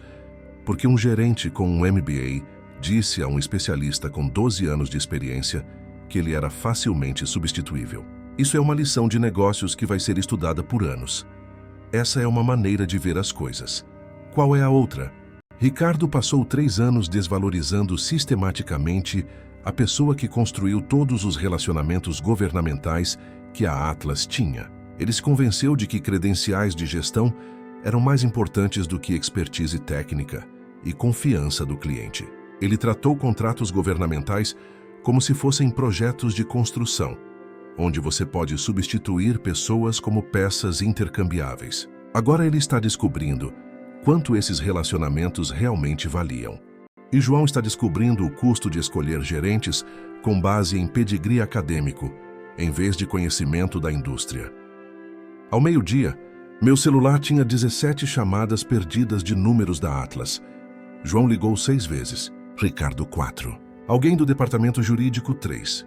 porque um gerente com um MBA disse a um especialista com 12 anos de experiência que ele era facilmente substituível. Isso é uma lição de negócios que vai ser estudada por anos. Essa é uma maneira de ver as coisas. Qual é a outra? Ricardo passou 3 anos desvalorizando sistematicamente a pessoa que construiu todos os relacionamentos governamentais que a Atlas tinha. Ele se convenceu de que credenciais de gestão eram mais importantes do que expertise técnica e confiança do cliente. Ele tratou contratos governamentais como se fossem projetos de construção, onde você pode substituir pessoas como peças intercambiáveis. Agora ele está descobrindo quanto esses relacionamentos realmente valiam. E João está descobrindo o custo de escolher gerentes com base em pedigree acadêmico, em vez de conhecimento da indústria. Ao meio-dia, meu celular tinha 17 chamadas perdidas de números da Atlas. João ligou 6 vezes. Ricardo, 4. Alguém do departamento jurídico, 3.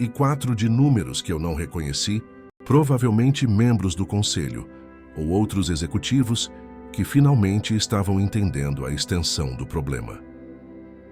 E 4 de números que eu não reconheci, provavelmente membros do conselho ou outros executivos que finalmente estavam entendendo a extensão do problema.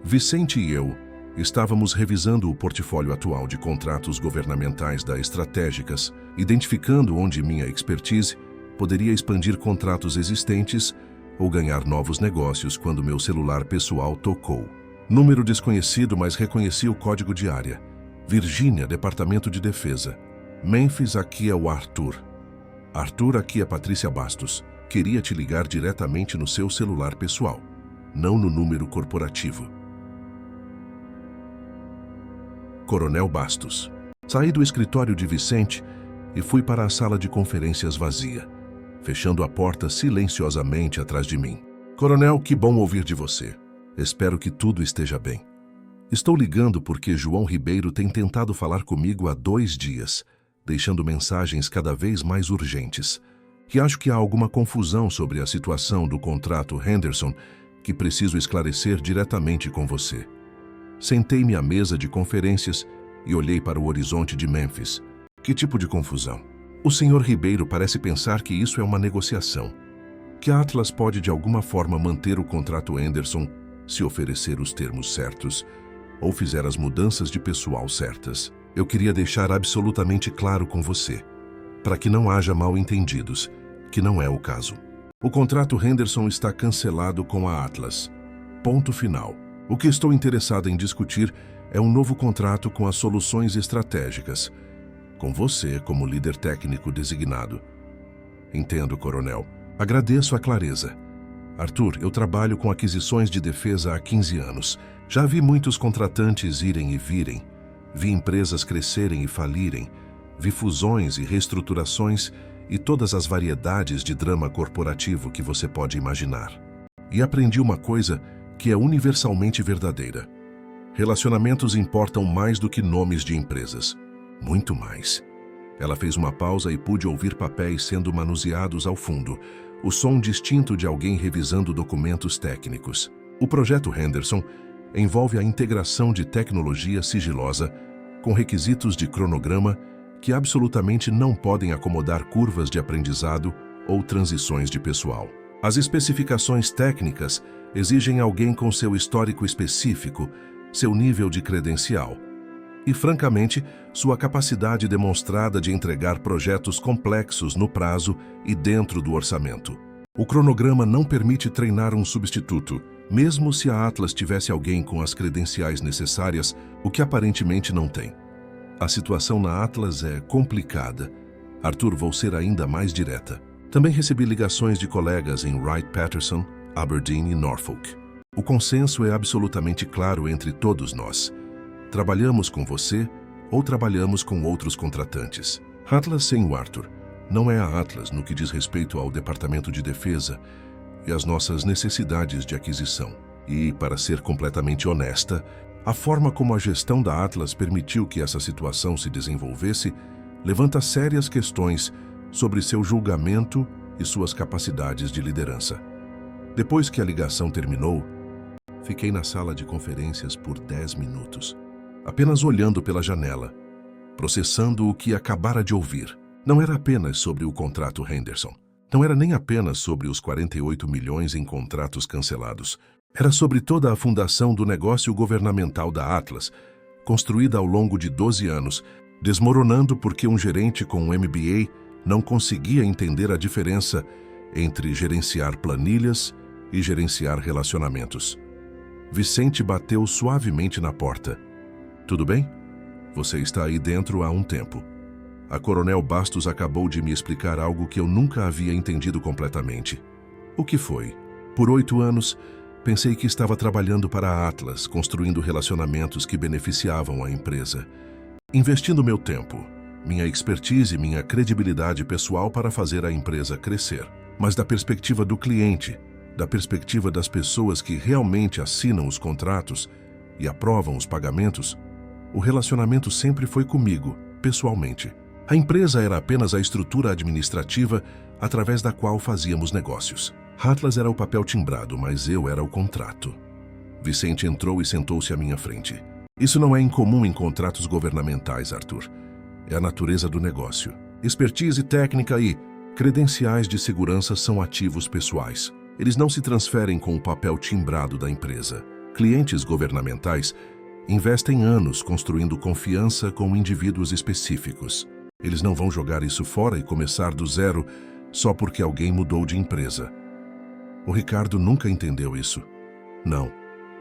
Vicente e eu estávamos revisando o portfólio atual de contratos governamentais da Estratégicas, identificando onde minha expertise poderia expandir contratos existentes ou ganhar novos negócios quando meu celular pessoal tocou. Número desconhecido, mas reconheci o código de área. Virgínia, Departamento de Defesa. Memphis, aqui é o Arthur. Arthur, aqui é Patrícia Bastos. Queria te ligar diretamente no seu celular pessoal, não no número corporativo. Coronel Bastos. Saí do escritório de Vicente e fui para a sala de conferências vazia. fechando a porta silenciosamente atrás de mim. Coronel, que bom ouvir de você. Espero que tudo esteja bem. Estou ligando porque João Ribeiro tem tentado falar comigo há 2 dias, deixando mensagens cada vez mais urgentes. E acho que há alguma confusão sobre a situação do contrato Henderson que preciso esclarecer diretamente com você. Sentei-me à mesa de conferências e olhei para o horizonte de Memphis. Que tipo de confusão? O Sr. Ribeiro parece pensar que isso é uma negociação, que a Atlas pode de alguma forma manter o contrato Henderson se oferecer os termos certos ou fizer as mudanças de pessoal certas. Eu queria deixar absolutamente claro com você, para que não haja mal-entendidos, que não é o caso. O contrato Henderson está cancelado com a Atlas. Ponto final. O que estou interessado em discutir é um novo contrato com as soluções estratégicas, com você como líder técnico designado. Entendo, coronel. Agradeço a clareza. Arthur, eu trabalho com aquisições de defesa há 15 anos. Já vi muitos contratantes irem e virem. Vi empresas crescerem e falirem. Vi fusões e reestruturações e todas as variedades de drama corporativo que você pode imaginar. E aprendi uma coisa que é universalmente verdadeira. Relacionamentos importam mais do que nomes de empresas. Muito mais. Ela fez uma pausa e pude ouvir papéis sendo manuseados ao fundo, o som distinto de alguém revisando documentos técnicos. O projeto Henderson envolve a integração de tecnologia sigilosa com requisitos de cronograma que absolutamente não podem acomodar curvas de aprendizado ou transições de pessoal. As especificações técnicas exigem alguém com seu histórico específico, seu nível de credencial e, francamente, sua capacidade demonstrada de entregar projetos complexos no prazo e dentro do orçamento. O cronograma não permite treinar um substituto, mesmo se a Atlas tivesse alguém com as credenciais necessárias, o que aparentemente não tem. A situação na Atlas é complicada. Arthur, vou ser ainda mais direta. Também recebi ligações de colegas em Wright-Patterson, Aberdeen e Norfolk. O consenso é absolutamente claro entre todos nós. Trabalhamos com você ou trabalhamos com outros contratantes. Atlas sem o Arthur não é a Atlas no que diz respeito ao Departamento de Defesa e às nossas necessidades de aquisição. E, para ser completamente honesta, a forma como a gestão da Atlas permitiu que essa situação se desenvolvesse levanta sérias questões sobre seu julgamento e suas capacidades de liderança. Depois que a ligação terminou, fiquei na sala de conferências por 10 minutos, apenas olhando pela janela, processando o que acabara de ouvir. Não era apenas sobre o contrato Henderson. Não era nem apenas sobre os 48 milhões em contratos cancelados. Era sobre toda a fundação do negócio governamental da Atlas, construída ao longo de 12 anos, desmoronando porque um gerente com um MBA não conseguia entender a diferença entre gerenciar planilhas e gerenciar relacionamentos. Vicente bateu suavemente na porta. Tudo bem? Você está aí dentro há um tempo. A Coronel Bastos acabou de me explicar algo que eu nunca havia entendido completamente. O que foi? Por 8 anos, pensei que estava trabalhando para a Atlas, construindo relacionamentos que beneficiavam a empresa, investindo meu tempo, minha expertise e minha credibilidade pessoal para fazer a empresa crescer. Mas da perspectiva do cliente, da perspectiva das pessoas que realmente assinam os contratos e aprovam os pagamentos, o relacionamento sempre foi comigo, pessoalmente. A empresa era apenas a estrutura administrativa através da qual fazíamos negócios. Atlas era o papel timbrado, mas eu era o contrato. Vicente entrou e sentou-se à minha frente. Isso não é incomum em contratos governamentais, Arthur. É a natureza do negócio. Expertise técnica e credenciais de segurança são ativos pessoais. Eles não se transferem com o papel timbrado da empresa. Clientes governamentais investem anos construindo confiança com indivíduos específicos. Eles não vão jogar isso fora e começar do zero só porque alguém mudou de empresa. O Ricardo nunca entendeu isso. Não,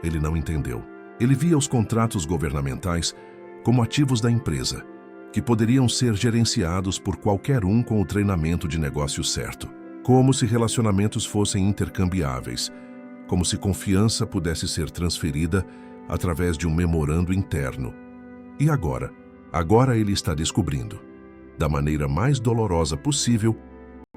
ele não entendeu. Ele via os contratos governamentais como ativos da empresa, que poderiam ser gerenciados por qualquer um com o treinamento de negócio certo. Como se relacionamentos fossem intercambiáveis, como se confiança pudesse ser transferida através de um memorando interno. E agora? Agora ele está descobrindo, da maneira mais dolorosa possível,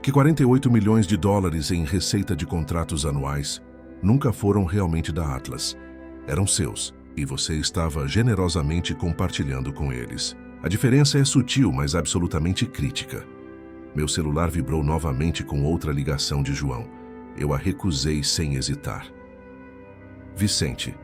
que 48 milhões de dólares em receita de contratos anuais nunca foram realmente da Atlas. Eram seus, e você estava generosamente compartilhando com eles. A diferença é sutil, mas absolutamente crítica. Meu celular vibrou novamente com outra ligação de João. Eu a recusei sem hesitar. Vicente,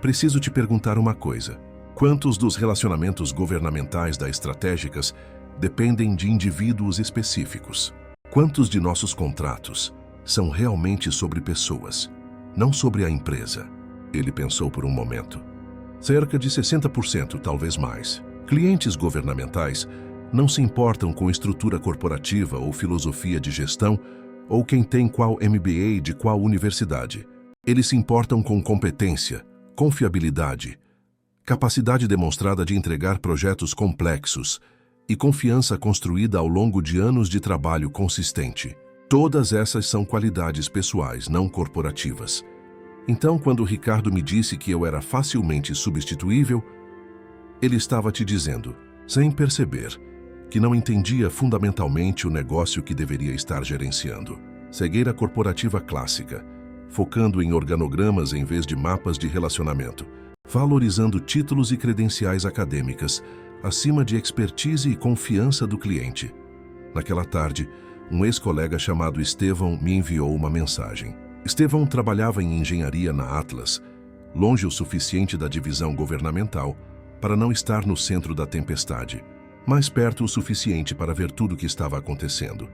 preciso te perguntar uma coisa. Quantos dos relacionamentos governamentais da Estratégicas dependem de indivíduos específicos? Quantos de nossos contratos são realmente sobre pessoas, não sobre a empresa? Ele pensou por um momento. Cerca de 60%, talvez mais. Clientes governamentais não se importam com estrutura corporativa ou filosofia de gestão ou quem tem qual MBA de qual universidade. Eles se importam com competência, confiabilidade, capacidade demonstrada de entregar projetos complexos e confiança construída ao longo de anos de trabalho consistente. Todas essas são qualidades pessoais, não corporativas. Então, quando Ricardo me disse que eu era facilmente substituível, ele estava te dizendo, sem perceber, que não entendia fundamentalmente o negócio que deveria estar gerenciando. Cegueira corporativa clássica, focando em organogramas em vez de mapas de relacionamento, valorizando títulos e credenciais acadêmicas, acima de expertise e confiança do cliente. Naquela tarde, um ex-colega chamado Estevão me enviou uma mensagem. Estevão trabalhava em engenharia na Atlas, longe o suficiente da divisão governamental para não estar no centro da tempestade, mas perto o suficiente para ver tudo o que estava acontecendo.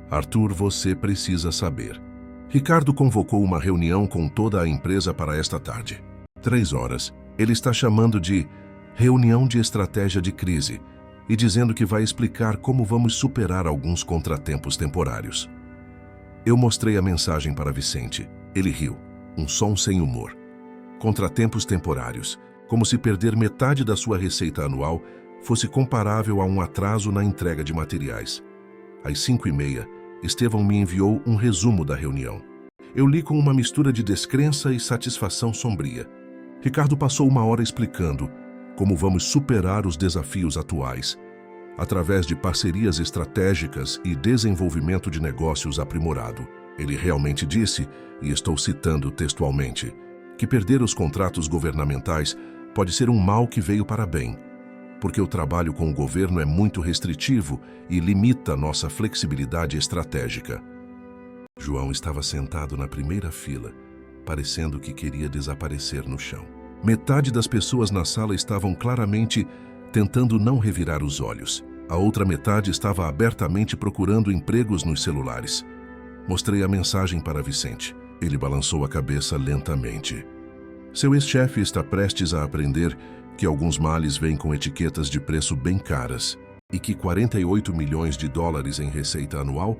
Arthur, você precisa saber. Ricardo convocou uma reunião com toda a empresa para esta tarde. 3 horas. Ele está chamando de reunião de estratégia de crise e dizendo que vai explicar como vamos superar alguns contratempos temporários. Eu mostrei a mensagem para Vicente. Ele riu, um som sem humor. Contratempos temporários, como se perder metade da sua receita anual fosse comparável a um atraso na entrega de materiais. Às 5h30, Estevão me enviou um resumo da reunião. Eu li com uma mistura de descrença e satisfação sombria. Ricardo passou 1 hora explicando como vamos superar os desafios atuais, através de parcerias estratégicas e desenvolvimento de negócios aprimorado. Ele realmente disse, e estou citando textualmente, que perder os contratos governamentais pode ser um mal que veio para bem, porque o trabalho com o governo é muito restritivo e limita nossa flexibilidade estratégica. João estava sentado na primeira fila, parecendo que queria desaparecer no chão. Metade das pessoas na sala estavam claramente tentando não revirar os olhos. A outra metade estava abertamente procurando empregos nos celulares. Mostrei a mensagem para Vicente. Ele balançou a cabeça lentamente. Seu ex-chefe está prestes a aprender que alguns males vêm com etiquetas de preço bem caras e que 48 milhões de dólares em receita anual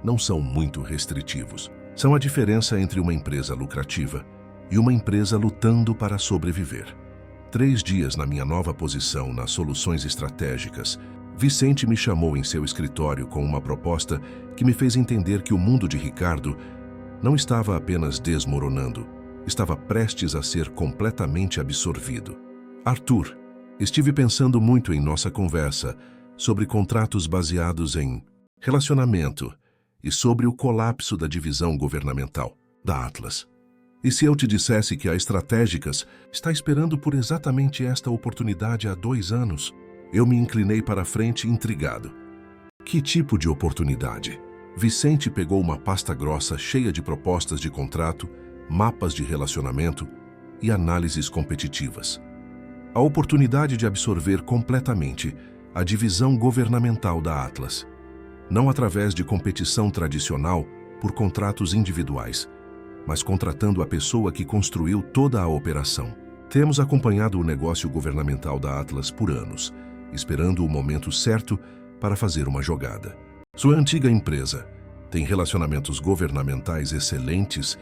não são muito restritivos. São a diferença entre uma empresa lucrativa e uma empresa lutando para sobreviver. 3 dias na minha nova posição nas soluções estratégicas, Vicente me chamou em seu escritório com uma proposta que me fez entender que o mundo de Ricardo não estava apenas desmoronando, estava prestes a ser completamente absorvido. Arthur, estive pensando muito em nossa conversa sobre contratos baseados em relacionamento e sobre o colapso da divisão governamental da Atlas. E se eu te dissesse que a Estratégicas está esperando por exatamente esta oportunidade há 2 anos? Eu me inclinei para a frente intrigado. Que tipo de oportunidade? Vicente pegou uma pasta grossa cheia de propostas de contrato, mapas de relacionamento e análises competitivas. A oportunidade de absorver completamente a divisão governamental da Atlas, não através de competição tradicional por contratos individuais, mas contratando a pessoa que construiu toda a operação. Temos acompanhado o negócio governamental da Atlas por anos, esperando o momento certo para fazer uma jogada. Sua antiga empresa tem relacionamentos governamentais excelentes,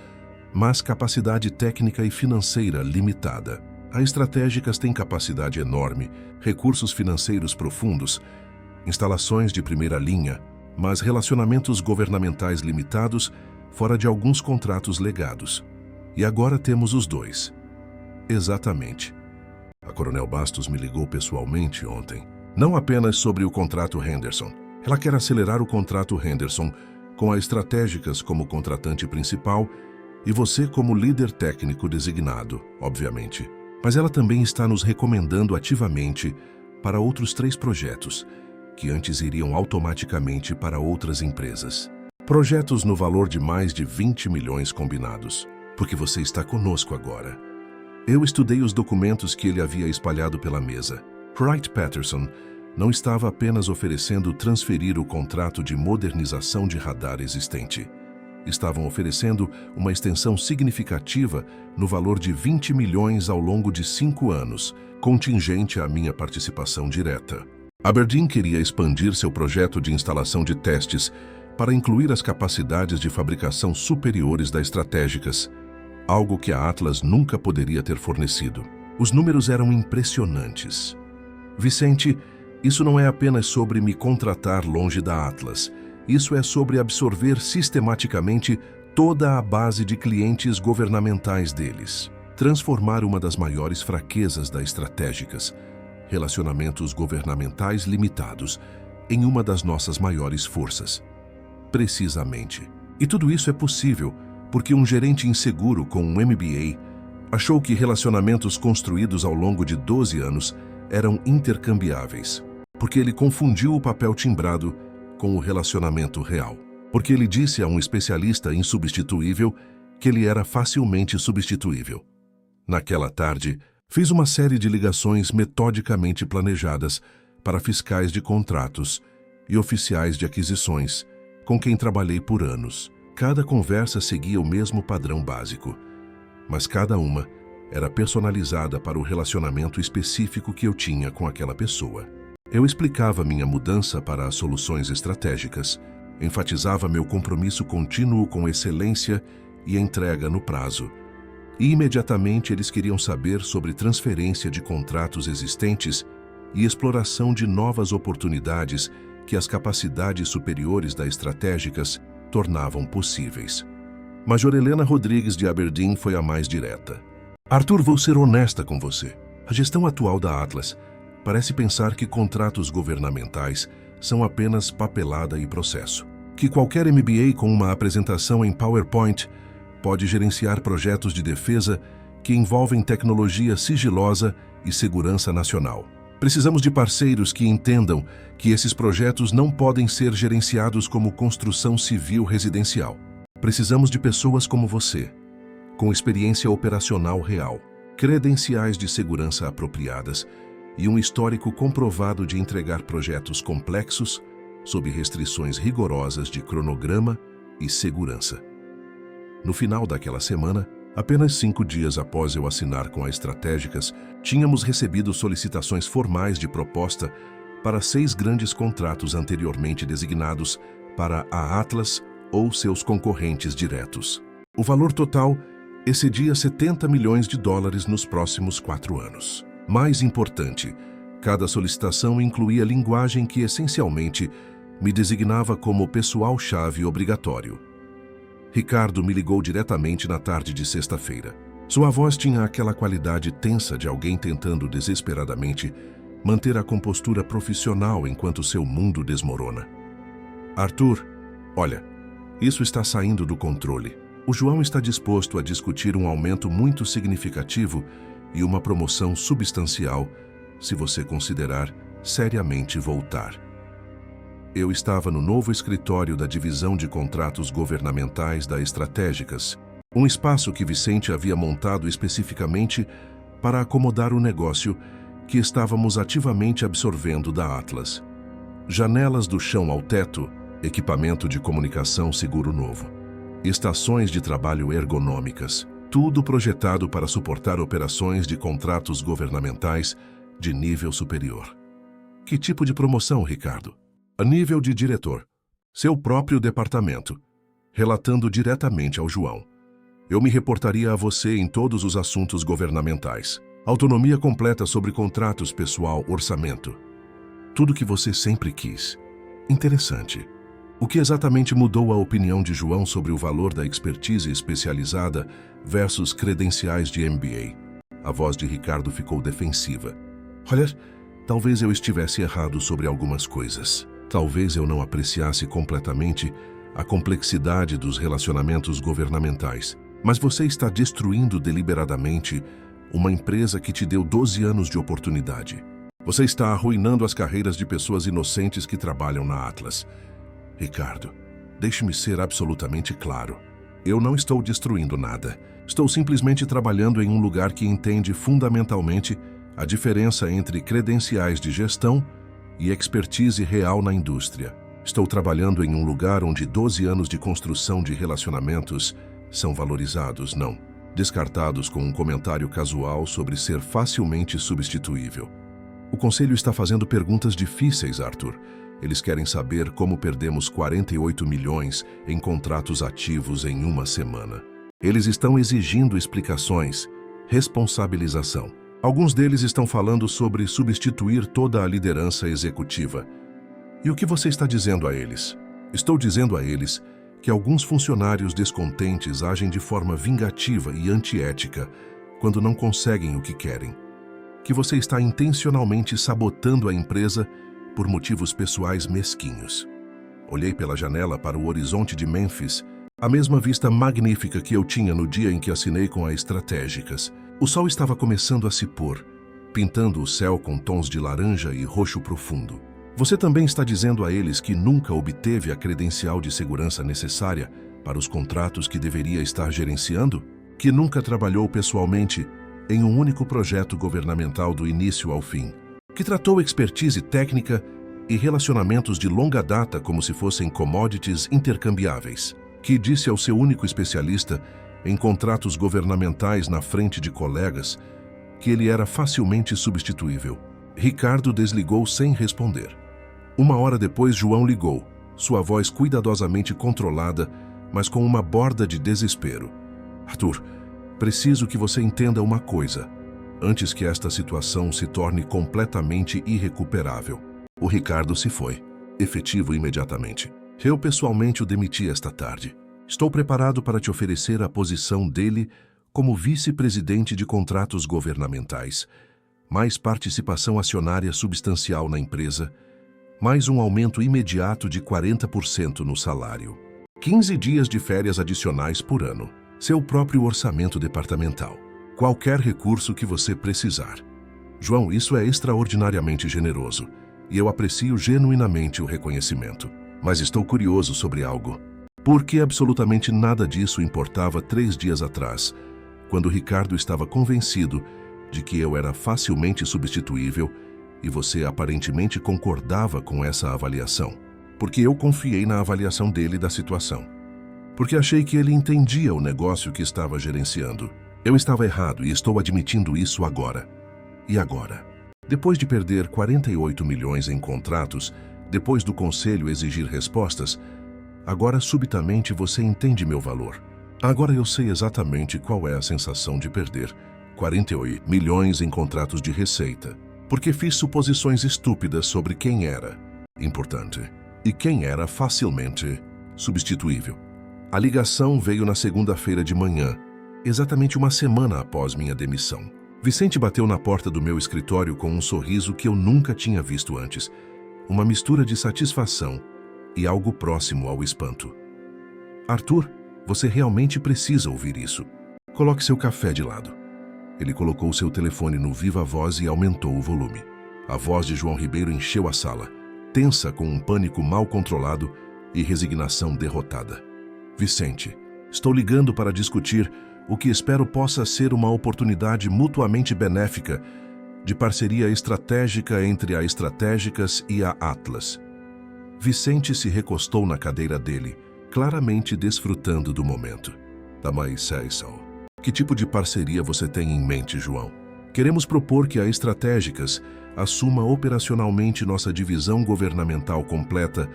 mas capacidade técnica e financeira limitada. A Estratégicas tem capacidade enorme, recursos financeiros profundos, instalações de primeira linha, mas relacionamentos governamentais limitados fora de alguns contratos legados. E agora temos os dois. Exatamente. A Coronel Bastos me ligou pessoalmente ontem. Não apenas sobre o contrato Henderson. Ela quer acelerar o contrato Henderson com a Estratégicas como contratante principal e você como líder técnico designado, obviamente. Mas ela também está nos recomendando ativamente para outros 3 projetos, que antes iriam automaticamente para outras empresas. Projetos no valor de mais de 20 milhões combinados, porque você está conosco agora. Eu estudei os documentos que ele havia espalhado pela mesa. Wright-Patterson não estava apenas oferecendo transferir o contrato de modernização de radar existente. Estavam oferecendo uma extensão significativa no valor de 20 milhões ao longo de 5 anos, contingente à minha participação direta. Aberdeen queria expandir seu projeto de instalação de testes para incluir as capacidades de fabricação superiores da Estratégicas, algo que a Atlas nunca poderia ter fornecido. Os números eram impressionantes. Vicente, isso não é apenas sobre me contratar longe da Atlas. Isso é sobre absorver sistematicamente toda a base de clientes governamentais deles. Transformar uma das maiores fraquezas da Estratégicas, relacionamentos governamentais limitados, em uma das nossas maiores forças. Precisamente. E tudo isso é possível porque um gerente inseguro com um MBA achou que relacionamentos construídos ao longo de 12 anos eram intercambiáveis, porque ele confundiu o papel timbrado com o relacionamento real. Porque ele disse a um especialista insubstituível que ele era facilmente substituível. Naquela tarde, fiz uma série de ligações metodicamente planejadas para fiscais de contratos e oficiais de aquisições, com quem trabalhei por anos. Cada conversa seguia o mesmo padrão básico, mas cada uma era personalizada para o relacionamento específico que eu tinha com aquela pessoa. Eu explicava minha mudança para as soluções estratégicas, enfatizava meu compromisso contínuo com excelência e entrega no prazo. E imediatamente eles queriam saber sobre transferência de contratos existentes e exploração de novas oportunidades que as capacidades superiores da Estratégicas tornavam possíveis. Major Helena Rodrigues de Aberdeen foi a mais direta. Arthur, vou ser honesta com você. A gestão atual da Atlas parece pensar que contratos governamentais são apenas papelada e processo. Que qualquer MBA com uma apresentação em PowerPoint pode gerenciar projetos de defesa que envolvem tecnologia sigilosa e segurança nacional. Precisamos de parceiros que entendam que esses projetos não podem ser gerenciados como construção civil residencial. Precisamos de pessoas como você, com experiência operacional real, credenciais de segurança apropriadas e um histórico comprovado de entregar projetos complexos sob restrições rigorosas de cronograma e segurança. No final daquela semana, apenas 5 dias após eu assinar com a Estratégicas, tínhamos recebido solicitações formais de proposta para 6 grandes contratos anteriormente designados para a Atlas ou seus concorrentes diretos. O valor total excedia 70 milhões de dólares nos próximos 4 anos. Mais importante, cada solicitação incluía linguagem que essencialmente me designava como pessoal-chave obrigatório. Ricardo me ligou diretamente na tarde de sexta-feira. Sua voz tinha aquela qualidade tensa de alguém tentando desesperadamente manter a compostura profissional enquanto seu mundo desmorona. Arthur, olha, isso está saindo do controle. O João está disposto a discutir um aumento muito significativo e uma promoção substancial se você considerar seriamente voltar. Eu estava no novo escritório da Divisão de Contratos Governamentais da Estratégicas, um espaço que Vicente havia montado especificamente para acomodar o negócio que estávamos ativamente absorvendo da Atlas. Janelas do chão ao teto, equipamento de comunicação seguro novo, estações de trabalho ergonômicas, tudo projetado para suportar operações de contratos governamentais de nível superior. Que tipo de promoção, Ricardo? A nível de diretor, seu próprio departamento, relatando diretamente ao João. Eu me reportaria a você em todos os assuntos governamentais. Autonomia completa sobre contratos, pessoal, orçamento. Tudo que você sempre quis. Interessante. O que exatamente mudou a opinião de João sobre o valor da expertise especializada versus credenciais de MBA? A voz de Ricardo ficou defensiva. Olha, talvez eu estivesse errado sobre algumas coisas. Talvez eu não apreciasse completamente a complexidade dos relacionamentos governamentais. Mas você está destruindo deliberadamente uma empresa que te deu 12 anos de oportunidade. Você está arruinando as carreiras de pessoas inocentes que trabalham na Atlas. Ricardo, deixe-me ser absolutamente claro. Eu não estou destruindo nada. Estou simplesmente trabalhando em um lugar que entende fundamentalmente a diferença entre credenciais de gestão e expertise real na indústria. Estou trabalhando em um lugar onde 12 anos de construção de relacionamentos são valorizados, não descartados com um comentário casual sobre ser facilmente substituível. O conselho está fazendo perguntas difíceis, Arthur. Eles querem saber como perdemos 48 milhões em contratos ativos em uma semana. Eles estão exigindo explicações, responsabilização. Alguns deles estão falando sobre substituir toda a liderança executiva. E o que você está dizendo a eles? Estou dizendo a eles que alguns funcionários descontentes agem de forma vingativa e antiética quando não conseguem o que querem. Que você está intencionalmente sabotando a empresa por motivos pessoais mesquinhos. Olhei pela janela para o horizonte de Memphis, a mesma vista magnífica que eu tinha no dia em que assinei com a Estratégicas. O sol estava começando a se pôr, pintando o céu com tons de laranja e roxo profundo. Você também está dizendo a eles que nunca obteve a credencial de segurança necessária para os contratos que deveria estar gerenciando? Que nunca trabalhou pessoalmente em um único projeto governamental do início ao fim? Que tratou expertise técnica e relacionamentos de longa data como se fossem commodities intercambiáveis? Que disse ao seu único especialista em contratos governamentais na frente de colegas que ele era facilmente substituível? Ricardo desligou sem responder. Uma hora depois, João ligou, sua voz cuidadosamente controlada, mas com uma borda de desespero. Arthur, preciso que você entenda uma coisa, antes que esta situação se torne completamente irrecuperável. O Ricardo se foi, efetivo imediatamente. Eu pessoalmente o demiti esta tarde. Estou preparado para te oferecer a posição dele como vice-presidente de contratos governamentais, mais participação acionária substancial na empresa, mais um aumento imediato de 40% no salário, 15 dias de férias adicionais por ano, seu próprio orçamento departamental, qualquer recurso que você precisar. João, isso é extraordinariamente generoso, e eu aprecio genuinamente o reconhecimento. Mas estou curioso sobre algo. Por que absolutamente nada disso importava 3 dias atrás, quando Ricardo estava convencido de que eu era facilmente substituível e você aparentemente concordava com essa avaliação? Porque eu confiei na avaliação dele da situação. Porque achei que ele entendia o negócio que estava gerenciando. Eu estava errado e estou admitindo isso agora. E agora? Depois de perder 48 milhões em contratos, depois do conselho exigir respostas, agora subitamente você entende meu valor. Agora eu sei exatamente qual é a sensação de perder 48 milhões em contratos de receita, porque fiz suposições estúpidas sobre quem era importante e quem era facilmente substituível. A ligação veio na segunda-feira de manhã, exatamente uma semana após minha demissão. Vicente bateu na porta do meu escritório com um sorriso que eu nunca tinha visto antes, uma mistura de satisfação e algo próximo ao espanto. Arthur, você realmente precisa ouvir isso. Coloque seu café de lado. Ele colocou seu telefone no viva voz e aumentou o volume. A voz de João Ribeiro encheu a sala, tensa com um pânico mal controlado e resignação derrotada. Vicente, estou ligando para discutir o que espero possa ser uma oportunidade mutuamente benéfica de parceria estratégica entre a Estratégicas e a Atlas. Vicente se recostou na cadeira dele, claramente desfrutando do momento. Que tipo de parceria você tem em mente, João? Queremos propor que a Estratégicas assuma operacionalmente nossa divisão governamental completa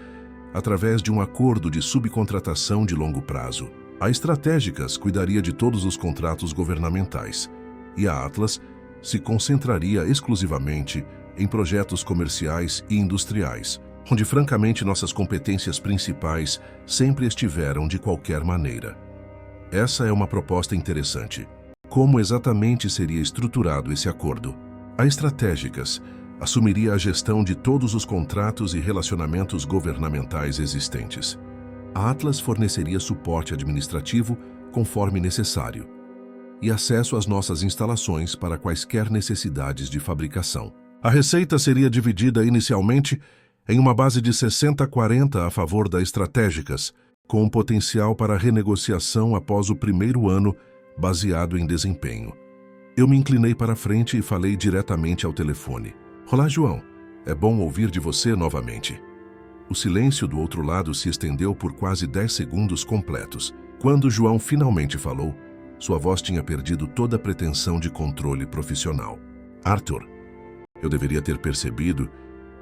através de um acordo de subcontratação de longo prazo. A Estratégicas cuidaria de todos os contratos governamentais e a Atlas se concentraria exclusivamente em projetos comerciais e industriais, onde francamente nossas competências principais sempre estiveram de qualquer maneira. Essa é uma proposta interessante. Como exatamente seria estruturado esse acordo? A Estratégicas assumiria a gestão de todos os contratos e relacionamentos governamentais existentes. A Atlas forneceria suporte administrativo conforme necessário e acesso às nossas instalações para quaisquer necessidades de fabricação. A receita seria dividida inicialmente em uma base de 60-40 a favor da Estratégicas, com um potencial para renegociação após o primeiro ano, baseado em desempenho. Eu me inclinei para a frente e falei diretamente ao telefone. Olá, João. É bom ouvir de você novamente. O silêncio do outro lado se estendeu por quase 10 segundos completos. Quando João finalmente falou, sua voz tinha perdido toda a pretensão de controle profissional. Arthur, eu deveria ter percebido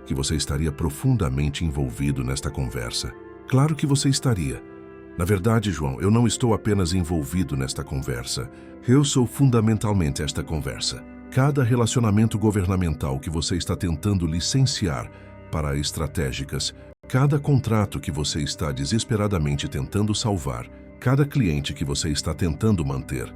que você estaria profundamente envolvido nesta conversa. Claro que você estaria. Na verdade, João, eu não estou apenas envolvido nesta conversa. Eu sou fundamentalmente esta conversa. Cada relacionamento governamental que você está tentando licenciar para Estratégicas, cada contrato que você está desesperadamente tentando salvar, cada cliente que você está tentando manter,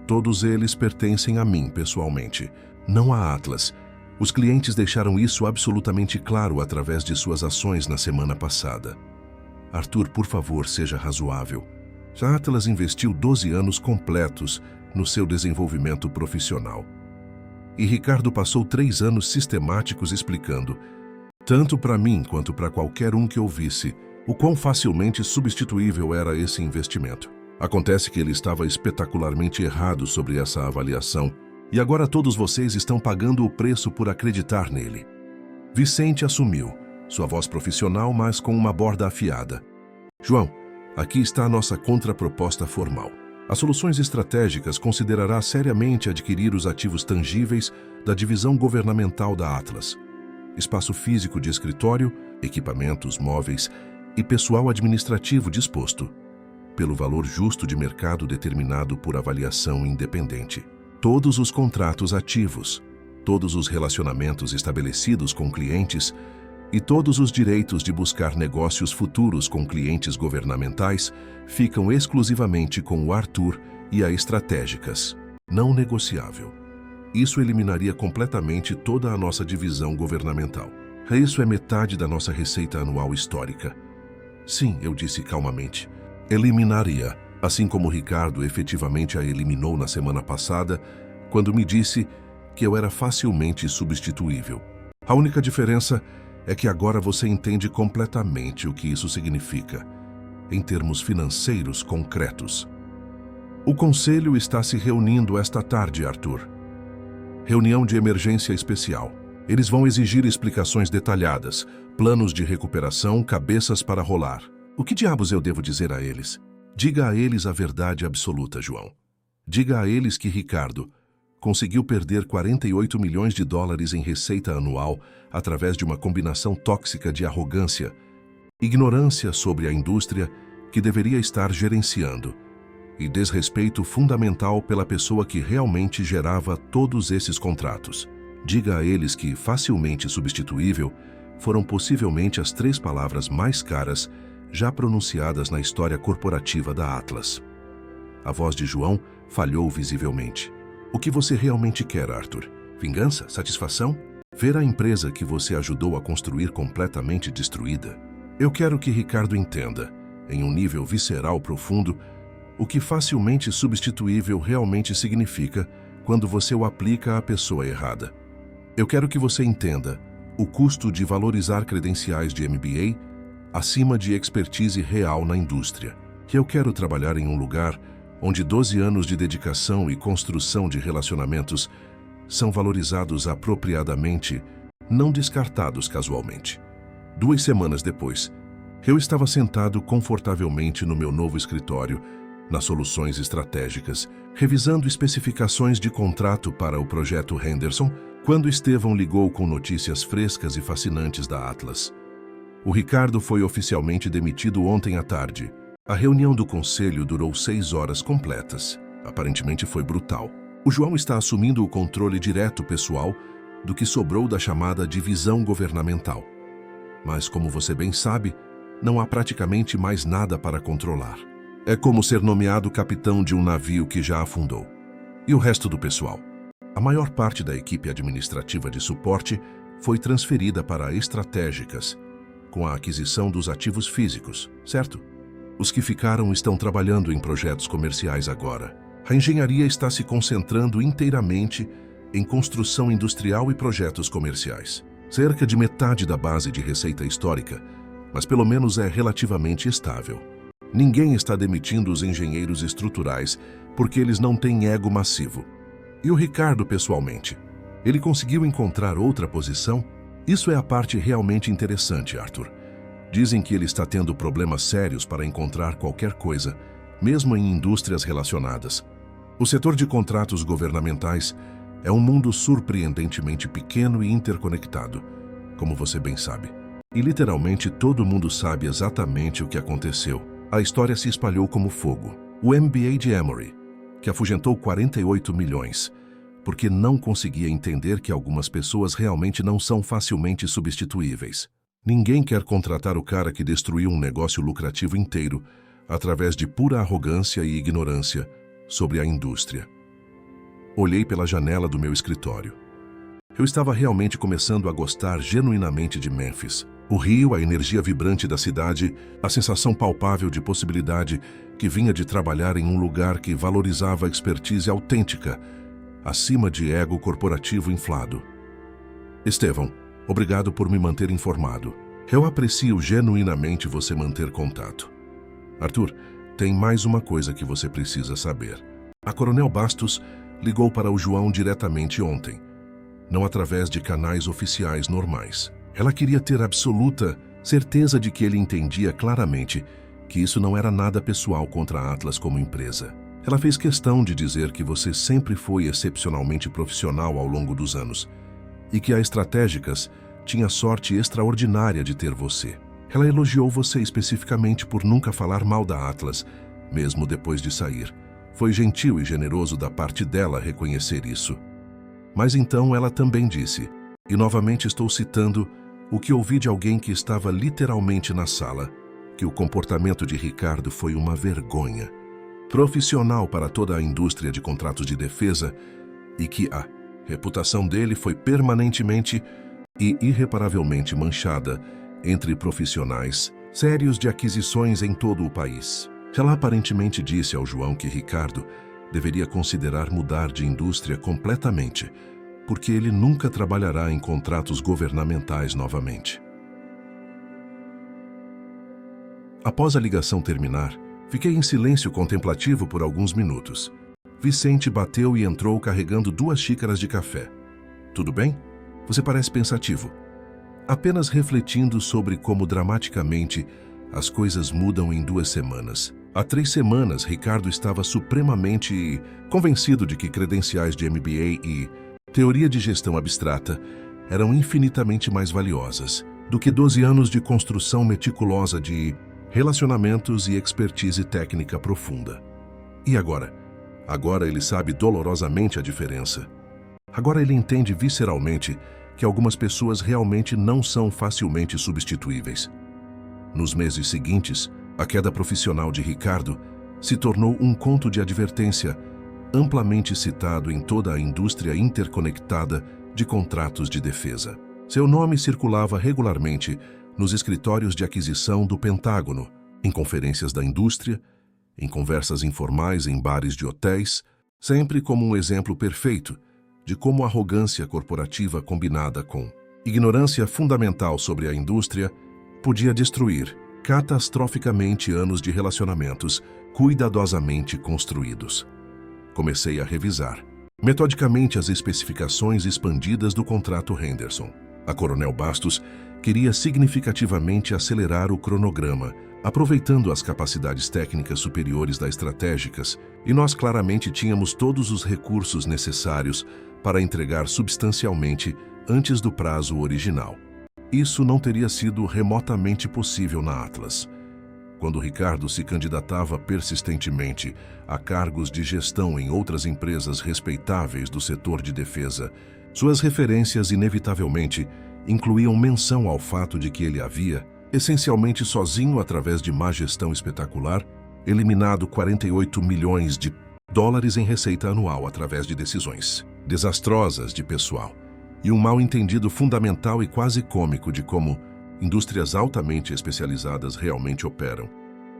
todos eles pertencem a mim pessoalmente, não à Atlas. Os clientes deixaram isso absolutamente claro através de suas ações na semana passada. Arthur, por favor, seja razoável. A Atlas investiu 12 anos completos no seu desenvolvimento profissional. E Ricardo passou 3 anos sistemáticos explicando, tanto para mim quanto para qualquer um que ouvisse, o quão facilmente substituível era esse investimento. Acontece que ele estava espetacularmente errado sobre essa avaliação, e agora todos vocês estão pagando o preço por acreditar nele. Vicente assumiu, sua voz profissional, mas com uma borda afiada. João, aqui está a nossa contraproposta formal. As Soluções Estratégicas considerará seriamente adquirir os ativos tangíveis da divisão governamental da Atlas. Espaço físico de escritório, equipamentos móveis e pessoal administrativo disposto, pelo valor justo de mercado determinado por avaliação independente. Todos os contratos ativos, todos os relacionamentos estabelecidos com clientes e todos os direitos de buscar negócios futuros com clientes governamentais ficam exclusivamente com o Arthur e a Estratégicas. Não negociável. Isso eliminaria completamente toda a nossa divisão governamental. Isso é metade da nossa receita anual histórica. Sim, eu disse calmamente. Eliminaria, assim como Ricardo efetivamente a eliminou na semana passada, quando me disse que eu era facilmente substituível. A única diferença é que agora você entende completamente o que isso significa, em termos financeiros concretos. O Conselho está se reunindo esta tarde, Arthur. Reunião de emergência especial. Eles vão exigir explicações detalhadas, planos de recuperação, cabeças para rolar. O que diabos eu devo dizer a eles? Diga a eles a verdade absoluta, João. Diga a eles que Ricardo conseguiu perder 48 milhões de dólares em receita anual através de uma combinação tóxica de arrogância, ignorância sobre a indústria que deveria estar gerenciando e desrespeito fundamental pela pessoa que realmente gerava todos esses contratos. Diga a eles que facilmente substituível foram possivelmente as 3 palavras mais caras já pronunciadas na história corporativa da Atlas. A voz de João falhou visivelmente. O que você realmente quer, Arthur? Vingança? Satisfação? Ver a empresa que você ajudou a construir completamente destruída? Eu quero que Ricardo entenda, em um nível visceral profundo, o que facilmente substituível realmente significa quando você o aplica à pessoa errada. Eu quero que você entenda o custo de valorizar credenciais de MBA acima de expertise real na indústria. Que eu quero trabalhar em um lugar onde 12 anos de dedicação e construção de relacionamentos são valorizados apropriadamente, não descartados casualmente. 2 semanas depois, eu estava sentado confortavelmente no meu novo escritório, nas Soluções Estratégicas, revisando especificações de contrato para o projeto Henderson, quando Estevão ligou com notícias frescas e fascinantes da Atlas. O Ricardo foi oficialmente demitido ontem à tarde. A reunião do conselho durou 6 horas completas. Aparentemente foi brutal. O João está assumindo o controle direto pessoal do que sobrou da chamada divisão governamental. Mas, como você bem sabe, não há praticamente mais nada para controlar. É como ser nomeado capitão de um navio que já afundou. E o resto do pessoal? A maior parte da equipe administrativa de suporte foi transferida para Estratégicas, com a aquisição dos ativos físicos, certo? Os que ficaram estão trabalhando em projetos comerciais agora. A engenharia está se concentrando inteiramente em construção industrial e projetos comerciais. Cerca de metade da base de receita histórica, mas pelo menos é relativamente estável. Ninguém está demitindo os engenheiros estruturais porque eles não têm ego massivo. E o Ricardo, pessoalmente? Ele conseguiu encontrar outra posição? Isso é a parte realmente interessante, Arthur. Dizem que ele está tendo problemas sérios para encontrar qualquer coisa, mesmo em indústrias relacionadas. O setor de contratos governamentais é um mundo surpreendentemente pequeno e interconectado, como você bem sabe. E literalmente todo mundo sabe exatamente o que aconteceu. A história se espalhou como fogo. O MBA de Emory, que afugentou 48 milhões, porque não conseguia entender que algumas pessoas realmente não são facilmente substituíveis. Ninguém quer contratar o cara que destruiu um negócio lucrativo inteiro através de pura arrogância e ignorância sobre a indústria. Olhei pela janela do meu escritório. Eu estava realmente começando a gostar genuinamente de Memphis. O rio, a energia vibrante da cidade, a sensação palpável de possibilidade que vinha de trabalhar em um lugar que valorizava a expertise autêntica, acima de ego corporativo inflado. Estevão, obrigado por me manter informado. Eu aprecio genuinamente você manter contato. Arthur, tem mais uma coisa que você precisa saber. A Coronel Bastos ligou para o João diretamente ontem, não através de canais oficiais normais. Ela queria ter absoluta certeza de que ele entendia claramente que isso não era nada pessoal contra a Atlas como empresa. Ela fez questão de dizer que você sempre foi excepcionalmente profissional ao longo dos anos e que a Estratégicas tinha sorte extraordinária de ter você. Ela elogiou você especificamente por nunca falar mal da Atlas, mesmo depois de sair. Foi gentil e generoso da parte dela reconhecer isso. Mas então ela também disse, e novamente estou citando o que ouvi de alguém que estava literalmente na sala, que o comportamento de Ricardo foi uma vergonha profissional para toda a indústria de contratos de defesa e que a reputação dele foi permanentemente e irreparavelmente manchada entre profissionais sérios de aquisições em todo o país. Ela aparentemente disse ao João que Ricardo deveria considerar mudar de indústria completamente, porque ele nunca trabalhará em contratos governamentais novamente. Após a ligação terminar, fiquei em silêncio contemplativo por alguns minutos. Vicente bateu e entrou carregando 2 xícaras de café. Tudo bem? Você parece pensativo. Apenas refletindo sobre como dramaticamente as coisas mudam em 2 semanas. Há 3 semanas, Ricardo estava supremamente convencido de que credenciais de MBA e teoria de gestão abstrata eram infinitamente mais valiosas do que 12 anos de construção meticulosa de relacionamentos e expertise técnica profunda. E agora? Agora ele sabe dolorosamente a diferença. Agora ele entende visceralmente que algumas pessoas realmente não são facilmente substituíveis. Nos meses seguintes, a queda profissional de Ricardo se tornou um conto de advertência amplamente citado em toda a indústria interconectada de contratos de defesa. Seu nome circulava regularmente nos escritórios de aquisição do Pentágono, em conferências da indústria, em conversas informais em bares de hotéis, sempre como um exemplo perfeito de como a arrogância corporativa combinada com ignorância fundamental sobre a indústria podia destruir catastroficamente anos de relacionamentos cuidadosamente construídos. Comecei a revisar metodicamente as especificações expandidas do contrato Henderson. A Coronel Bastos queria significativamente acelerar o cronograma, aproveitando as capacidades técnicas superiores da Estratégicas, e nós claramente tínhamos todos os recursos necessários para entregar substancialmente antes do prazo original. Isso não teria sido remotamente possível na Atlas. Quando Ricardo se candidatava persistentemente a cargos de gestão em outras empresas respeitáveis do setor de defesa, suas referências inevitavelmente incluíam menção ao fato de que ele havia, essencialmente sozinho através de má gestão espetacular, eliminado 48 milhões de dólares em receita anual através de decisões desastrosas de pessoal e um mal-entendido fundamental e quase cômico de como indústrias altamente especializadas realmente operam.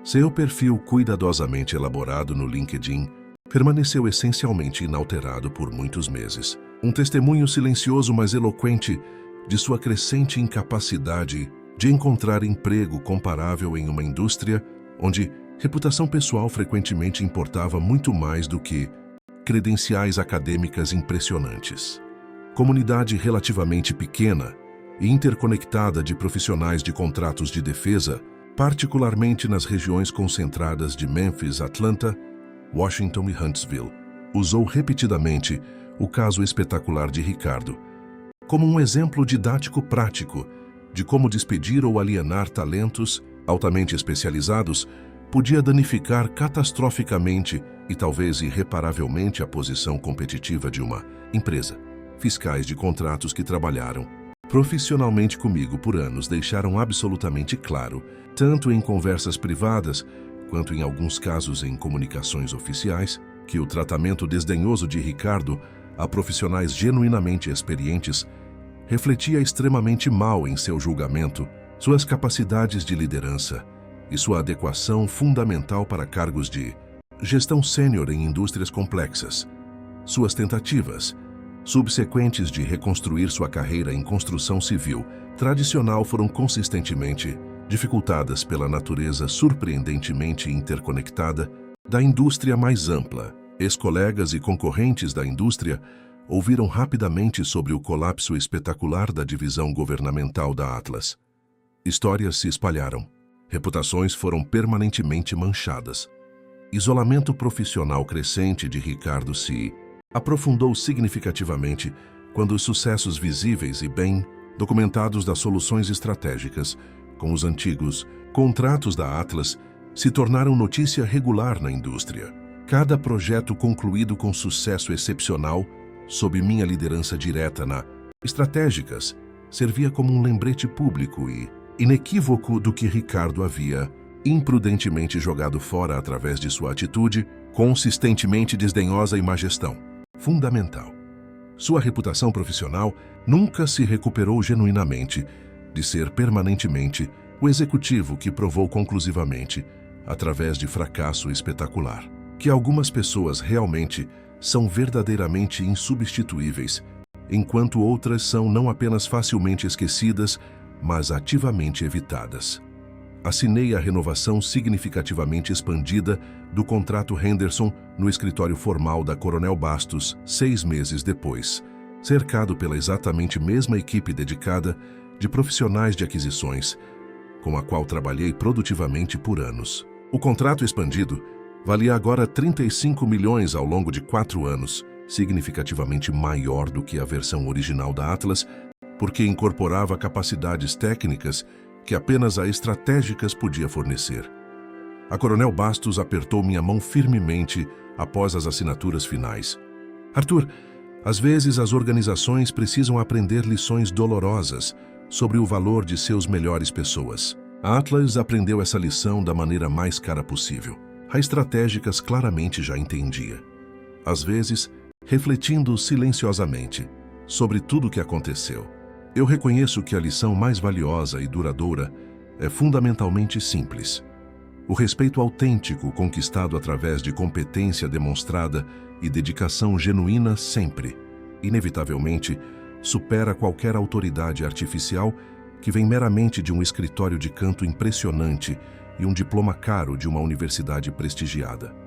Seu perfil cuidadosamente elaborado no LinkedIn permaneceu essencialmente inalterado por muitos meses. Um testemunho silencioso, mas eloquente, de sua crescente incapacidade de encontrar emprego comparável em uma indústria onde reputação pessoal frequentemente importava muito mais do que credenciais acadêmicas impressionantes. Comunidade relativamente pequena e interconectada de profissionais de contratos de defesa, particularmente nas regiões concentradas de Memphis, Atlanta, Washington e Huntsville, usou repetidamente o caso espetacular de Ricardo como um exemplo didático prático de como despedir ou alienar talentos altamente especializados podia danificar catastroficamente e talvez irreparavelmente a posição competitiva de uma empresa. Fiscais de contratos que trabalharam profissionalmente comigo por anos deixaram absolutamente claro, tanto em conversas privadas quanto em alguns casos em comunicações oficiais, que o tratamento desdenhoso de Ricardo a profissionais genuinamente experientes refletia extremamente mal em seu julgamento, suas capacidades de liderança e sua adequação fundamental para cargos de gestão sênior em indústrias complexas. Suas tentativas subsequentes de reconstruir sua carreira em construção civil tradicional foram consistentemente dificultadas pela natureza surpreendentemente interconectada da indústria mais ampla. Ex-colegas e concorrentes da indústria ouviram rapidamente sobre o colapso espetacular da divisão governamental da Atlas. Histórias se espalharam. Reputações foram permanentemente manchadas. Isolamento profissional crescente de Ricardo se aprofundou significativamente quando os sucessos visíveis e bem documentados das soluções estratégicas, com os antigos contratos da Atlas, se tornaram notícia regular na indústria. Cada projeto concluído com sucesso excepcional, sob minha liderança direta na Estratégicas, servia como um lembrete público e inequívoco do que Ricardo havia imprudentemente jogado fora através de sua atitude consistentemente desdenhosa e má gestão. Fundamental. Sua reputação profissional nunca se recuperou genuinamente de ser permanentemente o executivo que provou conclusivamente, através de fracasso espetacular, que algumas pessoas realmente são verdadeiramente insubstituíveis, enquanto outras são não apenas facilmente esquecidas, mas ativamente evitadas. Assinei a renovação significativamente expandida do contrato Henderson no escritório formal da Coronel Bastos 6 meses depois, cercado pela exatamente mesma equipe dedicada de profissionais de aquisições, com a qual trabalhei produtivamente por anos. O contrato expandido valia agora 35 milhões ao longo de 4 anos, significativamente maior do que a versão original da Atlas, porque incorporava capacidades técnicas que apenas a Estratégicas podia fornecer. A Coronel Bastos apertou minha mão firmemente após as assinaturas finais. Arthur, às vezes as organizações precisam aprender lições dolorosas sobre o valor de seus melhores pessoas. A Atlas aprendeu essa lição da maneira mais cara possível. A Estratégicas claramente já entendia. Às vezes, refletindo silenciosamente sobre tudo o que aconteceu, eu reconheço que a lição mais valiosa e duradoura é fundamentalmente simples. O respeito autêntico conquistado através de competência demonstrada e dedicação genuína sempre, inevitavelmente, supera qualquer autoridade artificial que vem meramente de um escritório de canto impressionante e um diploma caro de uma universidade prestigiada.